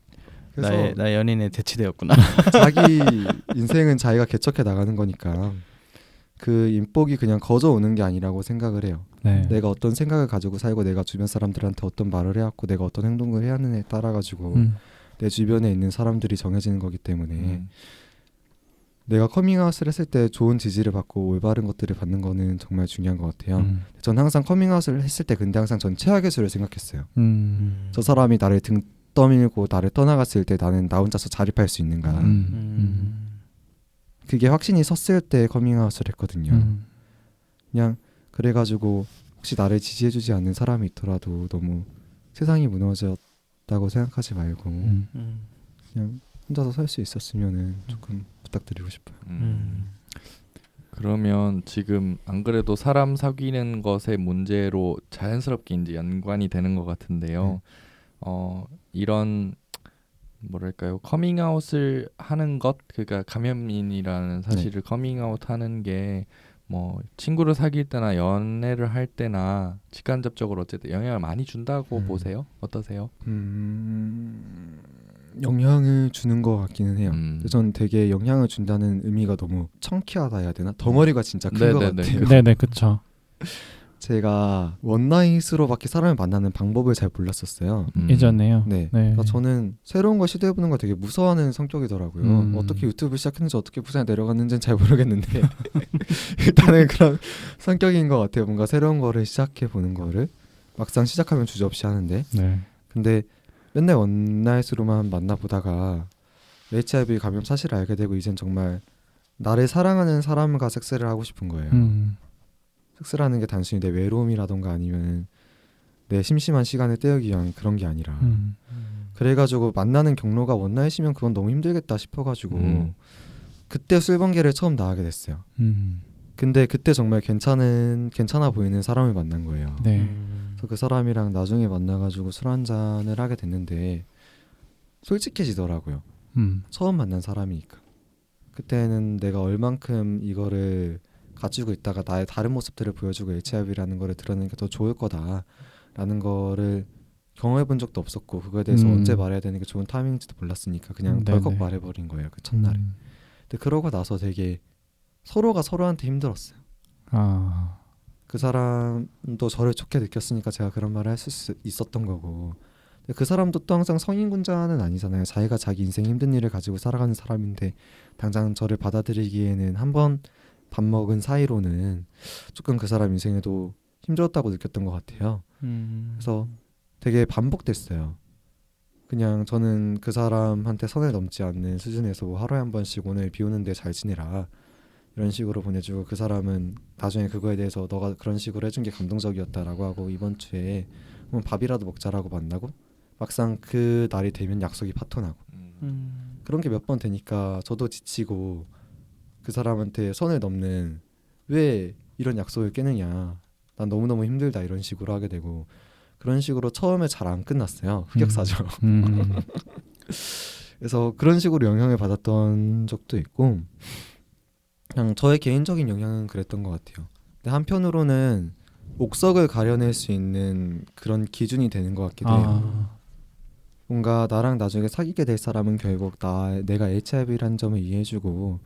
나의 연인의 대치되었구나. 자기 인생은 자기가 개척해 나가는 거니까 그 인복이 그냥 거저 오는 게 아니라고 생각을 해요. 네. 내가 어떤 생각을 가지고 살고 내가 주변 사람들한테 어떤 말을 해왔고 내가 어떤 행동을 해야 하느냐에 따라 가지고 내 주변에 있는 사람들이 정해지는 거기 때문에 내가 커밍아웃을 했을 때 좋은 지지를 받고 올바른 것들을 받는 거는 정말 중요한 것 같아요. 전 항상 커밍아웃을 했을 때 근데 항상 전 최악의 수를 생각했어요. 저 사람이 나를 등 떠밀고 나를 떠나갔을 때 나는 나 혼자서 자립할 수 있는가. 그게 확신이 섰을 때 커밍아웃을 했거든요. 그냥 그래가지고 혹시 나를 지지해주지 않는 사람이 있더라도 너무 세상이 무너졌다고 생각하지 말고 그냥 혼자서 살 수 있었으면 조금 부탁드리고 싶어요. 그러면 지금 안 그래도 사람 사귀는 것의 문제로 자연스럽게 이제 연관이 되는 것 같은데요. 이런 뭐랄까요, 커밍아웃을 하는 것, 그러니까 감염인이라는 사실을 커밍아웃하는 게 뭐 친구를 사귈 때나 연애를 할 때나 직간접적으로 어쨌든 영향을 많이 준다고 보세요? 어떠세요? 영향을 주는 것 같기는 해요. 전 되게 영향을 준다는 의미가 너무 청키하다 해야 되나? 덩어리가 진짜 큰 것 같아요. 네네, 그렇죠. 제가 원나잇으로밖에 사람을 만나는 방법을 잘 몰랐었어요. 예전에요. 네. 그러니까 저는 새로운 걸 시도해보는 걸 되게 무서워하는 성격이더라고요. 어떻게 유튜브 시작했는지 어떻게 부산에 내려갔는지는 잘 모르겠는데 일단은 그런 성격인 것 같아요. 뭔가 새로운 거를 시작해보는 거를 막상 시작하면 주저없이 하는데 근데 맨날 원나잇으로만 만나보다가 HIV 감염 사실을 알게 되고 이젠 정말 나를 사랑하는 사람과 섹스를 하고 싶은 거예요. 섹스라는 게 단순히 내 외로움이라던가 아니면 내 심심한 시간을 때우기 위한 그런 게 아니라 그래가지고 만나는 경로가 원나잇이면 그건 너무 힘들겠다 싶어가지고 그때 술번개를 처음 나가게 됐어요. 근데 그때 정말 괜찮아 보이는 사람을 만난 거예요. 그래서 그 사람이랑 나중에 만나가지고 술 한잔을 하게 됐는데 솔직해지더라고요. 처음 만난 사람이니까. 그때는 내가 얼만큼 이거를 가지고 있다가 나의 다른 모습들을 보여주고 HIV라는 거를 드러내는 게 더 좋을 거다라는 거를 경험해 본 적도 없었고 그거에 대해서 언제 말해야 되는 게 좋은 타이밍인지도 몰랐으니까 그냥 덜컥 말해버린 거예요. 그 첫날에. 근데 그러고 나서 되게 서로가 서로한테 힘들었어요. 그 사람도 저를 좋게 느꼈으니까 제가 그런 말을 할 수 있었던 거고 근데 그 사람도 또 항상 성인군자는 아니잖아요. 자기가 자기 인생 힘든 일을 가지고 살아가는 사람인데 당장 저를 받아들이기에는 한번 밥 먹은 사이로는 조금 그 사람 인생에도 힘들었다고 느꼈던 것 같아요. 그래서 되게 반복됐어요. 그냥 저는 그 사람한테 선을 넘지 않는 수준에서 뭐 하루에 한 번씩 오늘 비 오는데 잘 지내라 이런 식으로 보내주고 그 사람은 나중에 그거에 대해서 너가 그런 식으로 해준 게 감동적이었다라고 하고 이번 주에 밥이라도 먹자라고 만나고 막상 그 날이 되면 약속이 파토나고 그런 게 몇 번 되니까 저도 지치고 그 사람한테 선을 넘는 왜 이런 약속을 깨느냐 난 너무너무 힘들다 이런 식으로 하게 되고 그런 식으로 처음에 잘 안 끝났어요. 흑역사죠. 그래서 그런 식으로 영향을 받았던 적도 있고 그냥 저의 개인적인 영향은 그랬던 것 같아요. 근데 한편으로는 옥석을 가려낼 수 있는 그런 기준이 되는 것 같기도 해요. 뭔가 나랑 나중에 사귀게 될 사람은 결국 내가 HIV라는 점을 이해해주고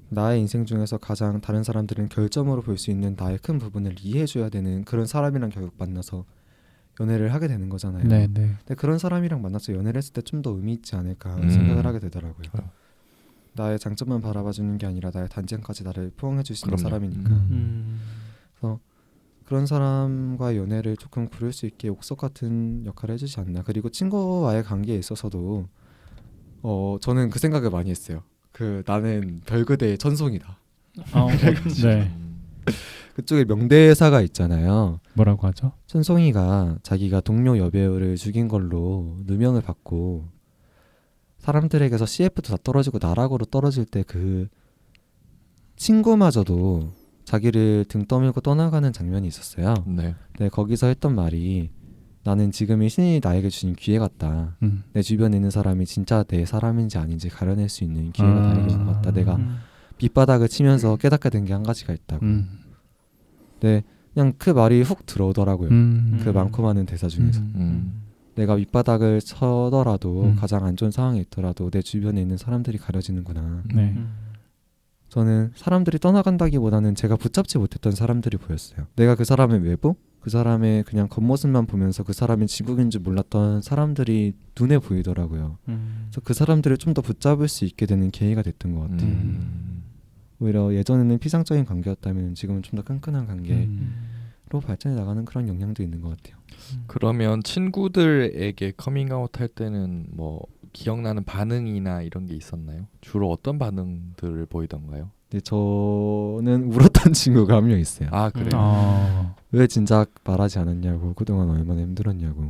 나의 인생 중에서 가장 다른 사람들은 결점으로 볼 수 있는 나의 큰 부분을 이해해줘야 되는 그런 사람이랑 결국 만나서 연애를 하게 되는 거잖아요. 네네. 근데 그런 사람이랑 만나서 연애를 했을 때 좀 더 의미 있지 않을까 생각을 하게 되더라고요. 나의 장점만 바라봐주는 게 아니라 나의 단점까지 나를 포용해줄 수 있는 사람이니까. 그래서 그런 사람과 연애를 조금 구릴 수 있게 옥석 같은 역할을 해주지 않나. 그리고 친구와의 관계에 있어서도 저는 그 생각을 많이 했어요. 나는 별그대의 천송이다. 네. 그쪽에 명대사가 있잖아요. 뭐라고 하죠? 천송이가 자기가 동료 여배우를 죽인 걸로 누명을 받고 사람들에게서 CF도 다 떨어지고 나락으로 떨어질 때 그 친구마저도 자기를 등 떠밀고 떠나가는 장면이 있었어요. 네. 네, 거기서 했던 말이 나는 지금이 신이 나에게 주신 기회 같다. 내 주변에 있는 사람이 진짜 내 사람인지 아닌지 가려낼 수 있는 기회가 나에게 온 것 같다. 내가 밑바닥을 치면서 깨닫게 된 게 한 가지가 있다고. 네, 그냥 그 말이 훅 들어오더라고요. 그 많고 많은 대사 중에서. 내가 밑바닥을 쳐더라도 가장 안 좋은 상황에 있더라도 내 주변에 있는 사람들이 가려지는구나. 네. 저는 사람들이 떠나간다기보다는 제가 붙잡지 못했던 사람들이 보였어요. 내가 그 사람의 외부, 그 사람의 그냥 겉모습만 보면서 그 사람이 지국인 줄 몰랐던 사람들이 눈에 보이더라고요. 그래서 그 사람들을 좀 더 붙잡을 수 있게 되는 계기가 됐던 것 같아요. 오히려 예전에는 피상적인 관계였다면 지금은 좀 더 끈끈한 관계로 발전해 나가는 그런 영향도 있는 것 같아요. 그러면 친구들에게 커밍아웃 할 때는 뭐 기억나는 반응이나 이런 게 있었나요? 주로 어떤 반응들을 보이던가요? 네, 저는 울었던 친구가 한 명 있어요. 아 그래요? 왜 진작 말하지 않았냐고, 그동안 얼마나 힘들었냐고.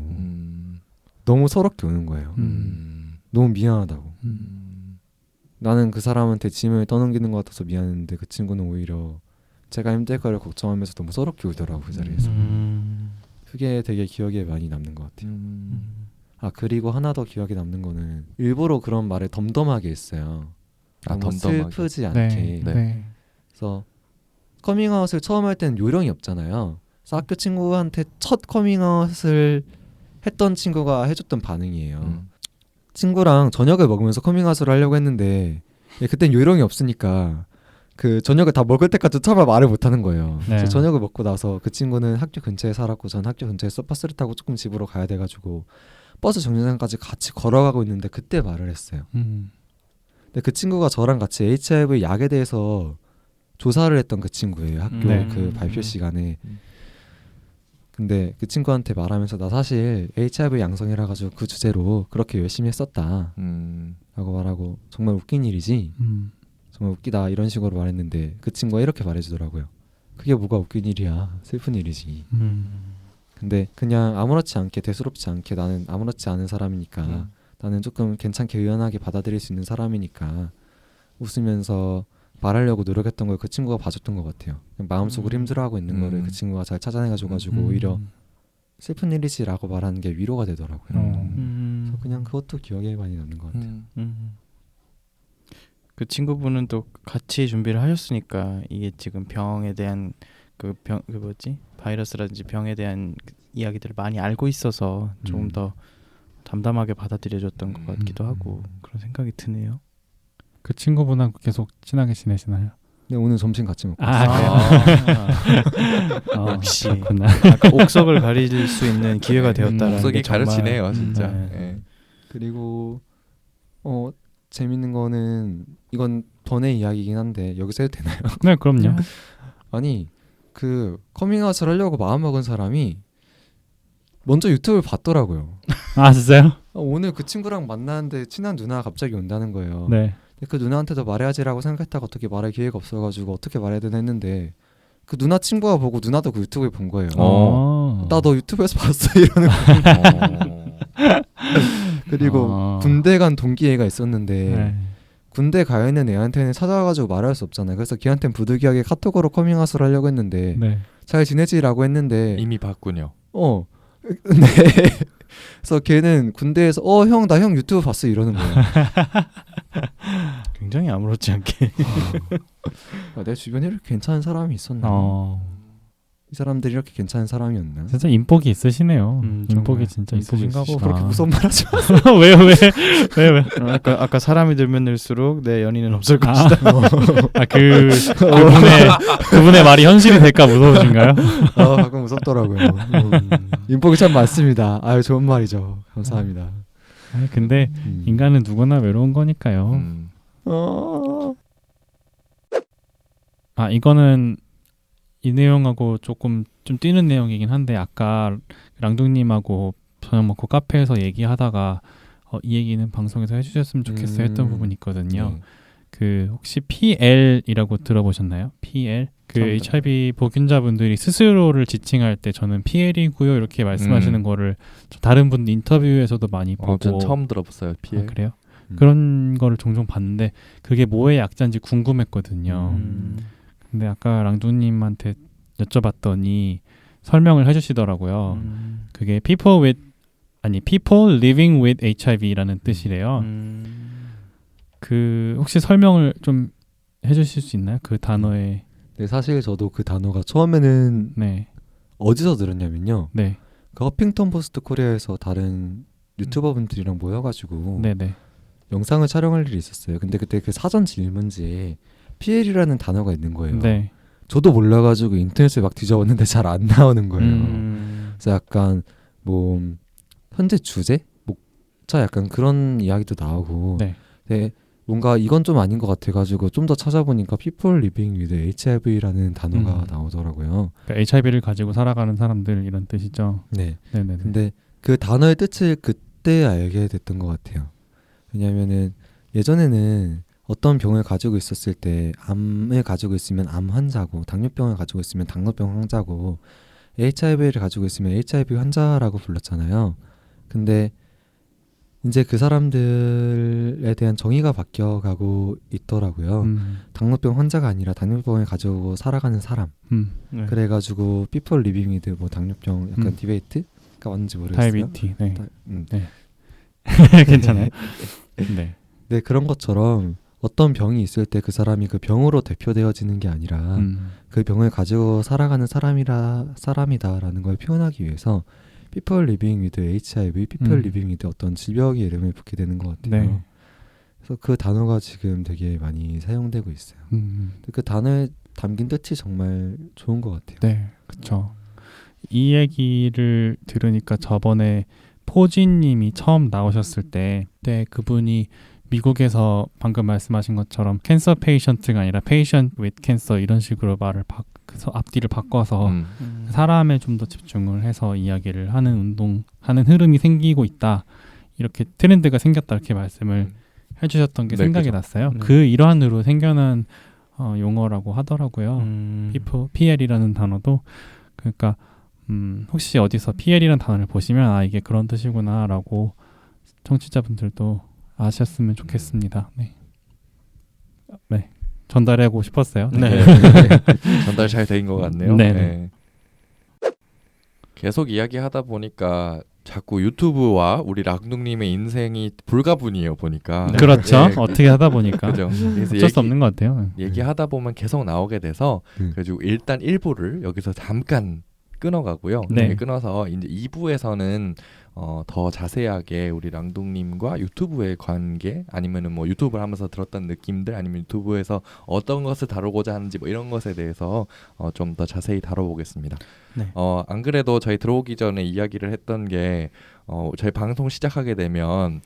너무 서럽게 우는 거예요. 너무 미안하다고. 나는 그 사람한테 짐을 떠넘기는 것 같아서 미안했는데 그 친구는 오히려 제가 힘들 거를 걱정하면서 너무 서럽게 울더라고 그 자리에서. 그게 되게 기억에 많이 남는 것 같아요. 그리고 하나 더 기억에 남는 거는 일부러 그런 말을 덤덤하게 했어요. 너무 슬프지 않게. 네. 그래서 커밍아웃을 처음 할 때는 요령이 없잖아요. 그래서 학교 친구한테 첫 커밍아웃을 했던 친구가 해줬던 반응이에요. 친구랑 저녁을 먹으면서 커밍아웃을 하려고 했는데 그땐 요령이 없으니까 그 저녁을 다 먹을 때까지 차마 말을 못하는 거예요. 네. 그래서 저녁을 먹고 나서 그 친구는 학교 근처에 살았고 전 학교 근처에 버스를 타고 조금 집으로 가야 돼가지고 버스 정류장까지 같이 걸어가고 있는데 그때 말을 했어요. 근데 그 친구가 저랑 같이 HIV 약에 대해서 조사를 했던 그 친구예요. 학교 그 발표 시간에. 근데 그 친구한테 말하면서 나 사실 HIV 양성이라 가지고 그 주제로 그렇게 열심히 했었다 라고 말하고 정말 웃긴 일이지 정말 웃기다 이런 식으로 말했는데 그 친구가 이렇게 말해주더라고요. 그게 뭐가 웃긴 일이야, 슬픈 일이지. 근데 그냥 아무렇지 않게 대수롭지 않게 나는 아무렇지 않은 사람이니까 나는 조금 괜찮게 의연하게 받아들일 수 있는 사람이니까 웃으면서 말하려고 노력했던 걸 그 친구가 봐줬던 것 같아요. 마음속으로 힘들어하고 있는 거를 그 친구가 잘 찾아내가지고 오히려 슬픈 일이지라고 말하는 게 위로가 되더라고요. 그래서 그냥 그것도 기억에 많이 남는 것 같아요. 그 친구분은 또 같이 준비를 하셨으니까 이게 지금 병에 대한 그 바이러스라든지 병에 대한 이야기들을 많이 알고 있어서 조금 더 담담하게 받아들여줬던 것 같기도 하고 그런 생각이 드네요. 그 친구분하고 계속 친하게 지내시나요? 네, 오늘 점심 같이 먹고 역시 옥석을 가릴 수 있는 기회가 되었다는 옥석이 게 정말 가르치네요 진짜. 네. 그리고 재밌는 거는 이건 번의 이야기이긴 한데 여기서 해도 되나요? 네, 그럼요. 아니 그 커밍아웃을 하려고 마음먹은 사람이 먼저 유튜브를 봤더라고요. 아 진짜요? 오늘 그 친구랑 만나는데 친한 누나가 갑자기 온다는 거예요. 네. 그 누나한테도 말해야지라고 생각했다가 어떻게 말할 기회가 없어가지고 어떻게 말해야 되나 했는데 그 누나 친구가 보고 누나도 그 유튜브를 본 거예요. 나 너 유튜브에서 봤어 이러는 거예요. 그리고 군대 간 동기애가 있었는데 군대 가 있는 애한테는 찾아가지고 말할 수 없잖아요. 그래서 걔한테는 부득이하게 카톡으로 커밍아웃을 하려고 했는데 네. 잘 지내지라고 했는데 이미 봤군요. 네. 그래서 걔는 군대에서 형 나 형 유튜브 봤어 이러는 거야. 굉장히 아무렇지 않게. 내 주변에 이렇게 괜찮은 사람이 있었나? 이 사람들이 이렇게 괜찮은 사람이었나? 진짜 인복이 있으시네요. 인복이 진짜 있으신가 보다. 그렇게 무서운 말 하지 마세요. 왜? 아까 사람이 들면 들수록 내 연인은 없을 것이다. 그분의 말이 현실이 될까 무서우신가요? 가끔 무섭더라고요. 인복이 참 많습니다. 아유 좋은 말이죠. 감사합니다. 근데 인간은 누구나 외로운 거니까요. 이거는 이 내용하고 조금 좀 뛰는 내용이긴 한데 아까 랑둥님하고 저녁 먹고 카페에서 얘기하다가 이 얘기는 방송에서 해주셨으면 좋겠어요 했던 부분이 있거든요. 그 혹시 PL이라고 들어보셨나요? PL? 그 HIV 보균자분들이 스스로를 지칭할 때 저는 PL이고요 이렇게 말씀하시는 거를 다른 분 인터뷰에서도 많이 보고 전 처음 들어봤어요. PL. 그래요? 그런 거를 종종 봤는데 그게 뭐의 약자인지 궁금했거든요. 근데 아까 랑두님한테 여쭤봤더니 설명을 해주시더라고요. 그게 people living with HIV라는 뜻이래요. 그 혹시 설명을 좀 해주실 수 있나요? 그 단어의. 네, 사실 저도 그 단어가 처음에는 어디서 들었냐면요. 그 허핑턴 포스트 코리아에서 다른 유튜버분들이랑 모여가지고 영상을 촬영할 일이 있었어요. 근데 그때 그 사전 질문지에 PL이라는 단어가 있는 거예요. 저도 몰라가지고 인터넷에 막 뒤져봤는데 잘 안 나오는 거예요. 그래서 약간 뭐 현재 주제? 목차 약간 그런 이야기도 나오고 뭔가 이건 좀 아닌 것 같아가지고 좀 더 찾아보니까 People Living with HIV라는 단어가 나오더라고요. 그러니까 HIV를 가지고 살아가는 사람들 이런 뜻이죠. 네. 근데 그 단어의 뜻을 그때 알게 됐던 것 같아요. 왜냐면은 예전에는 어떤 병을 가지고 있었을 때 암을 가지고 있으면 암 환자고 당뇨병을 가지고 있으면 당뇨병 환자고 HIV를 가지고 있으면 HIV 환자라고 불렀잖아요. 근데 이제 그 사람들에 대한 정의가 바뀌어가고 있더라고요. 당뇨병 환자가 아니라 당뇨병을 가지고 살아가는 사람. 그래가지고 people living with 뭐 당뇨병 약간 디베이트가 맞는지 모르겠어요. 다이비티. 괜찮아요. 네, 그런 것처럼 어떤 병이 있을 때 그 사람이 그 병으로 대표되어지는 게 아니라 그 병을 가지고 살아가는 사람이다라는 걸 표현하기 위해서 People living with HIV, People living with 어떤 질병의 이름을 붙게 되는 것 같아요. 그래서 그 단어가 지금 되게 많이 사용되고 있어요. 그 단어에 담긴 뜻이 정말 좋은 것 같아요. 네, 그렇죠. 이 얘기를 들으니까 저번에 포지님이 처음 나오셨을 때 그분이 미국에서 방금 말씀하신 것처럼 캔서 페이션트가 아니라 페이션트 with 캔서 이런 식으로 말을 앞뒤를 바꿔서 사람에 좀 더 집중을 해서 이야기를 하는 하는 흐름이 생기고 있다. 이렇게 트렌드가 생겼다 이렇게 말씀을 해주셨던 게 생각이 났어요. 그 일환으로 생겨난 용어라고 하더라고요. PL이라는 단어도 그러니까 혹시 어디서 PL이라는 단어를 보시면 이게 그런 뜻이구나라고 청취자분들도 아셨으면 좋겠습니다. 네. 전달하고 싶었어요. 전달 잘 된 것 같네요. 네. 계속 이야기하다 보니까 자꾸 유튜브와 우리 랑둥님의 인생이 불가분이에요 보니까. 그렇죠. 어떻게 하다 보니까. 그죠. 그래서 어쩔 수 없는 것 같아요. 얘기하다 보면 계속 나오게 돼서 그래가지고 일단 1부를 여기서 잠깐 끊어가고요. 끊어서 이제 2부에서는 더 자세하게 우리 랑둥님과 유튜브의 관계 아니면은 뭐 유튜브를 하면서 들었던 느낌들 아니면 유튜브에서 어떤 것을 다루고자 하는지 뭐 이런 것에 대해서 좀 더 자세히 다뤄보겠습니다. 안 그래도 저희 들어오기 전에 이야기를 했던 게 저희 방송 시작하게 되면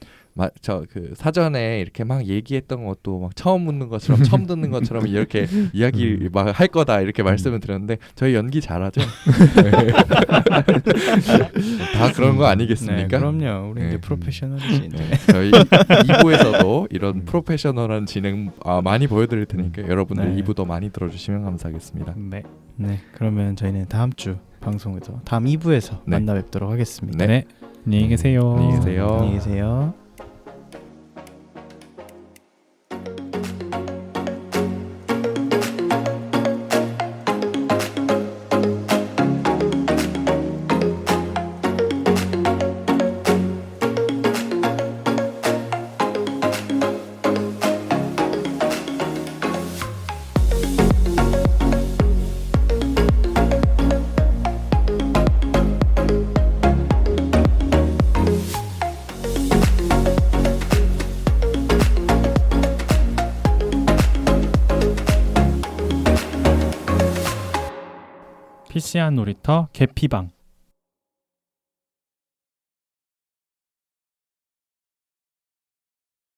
그 사전에 이렇게 막 얘기했던 것도 막 처음 묻는 것처럼 처음 듣는 것처럼 이렇게 이야기 막 할 거다 이렇게 말씀을 드렸는데 저희 연기 잘하죠? 다 그런 거 아니겠습니까? 그럼요. 우리 이제 프로페셔널이지. 저희 2부에서도 이런 프로페셔널한 진행 많이 보여드릴 테니까 여러분들 2부도 많이 들어주시면 감사하겠습니다. 네. 그러면 저희는 다음 주 방송에서 다음 2부에서 만나 뵙도록 하겠습니다. 네. 안녕히 계세요. 안녕히 계세요. 안녕히 계세요. PC한 놀이터 개피방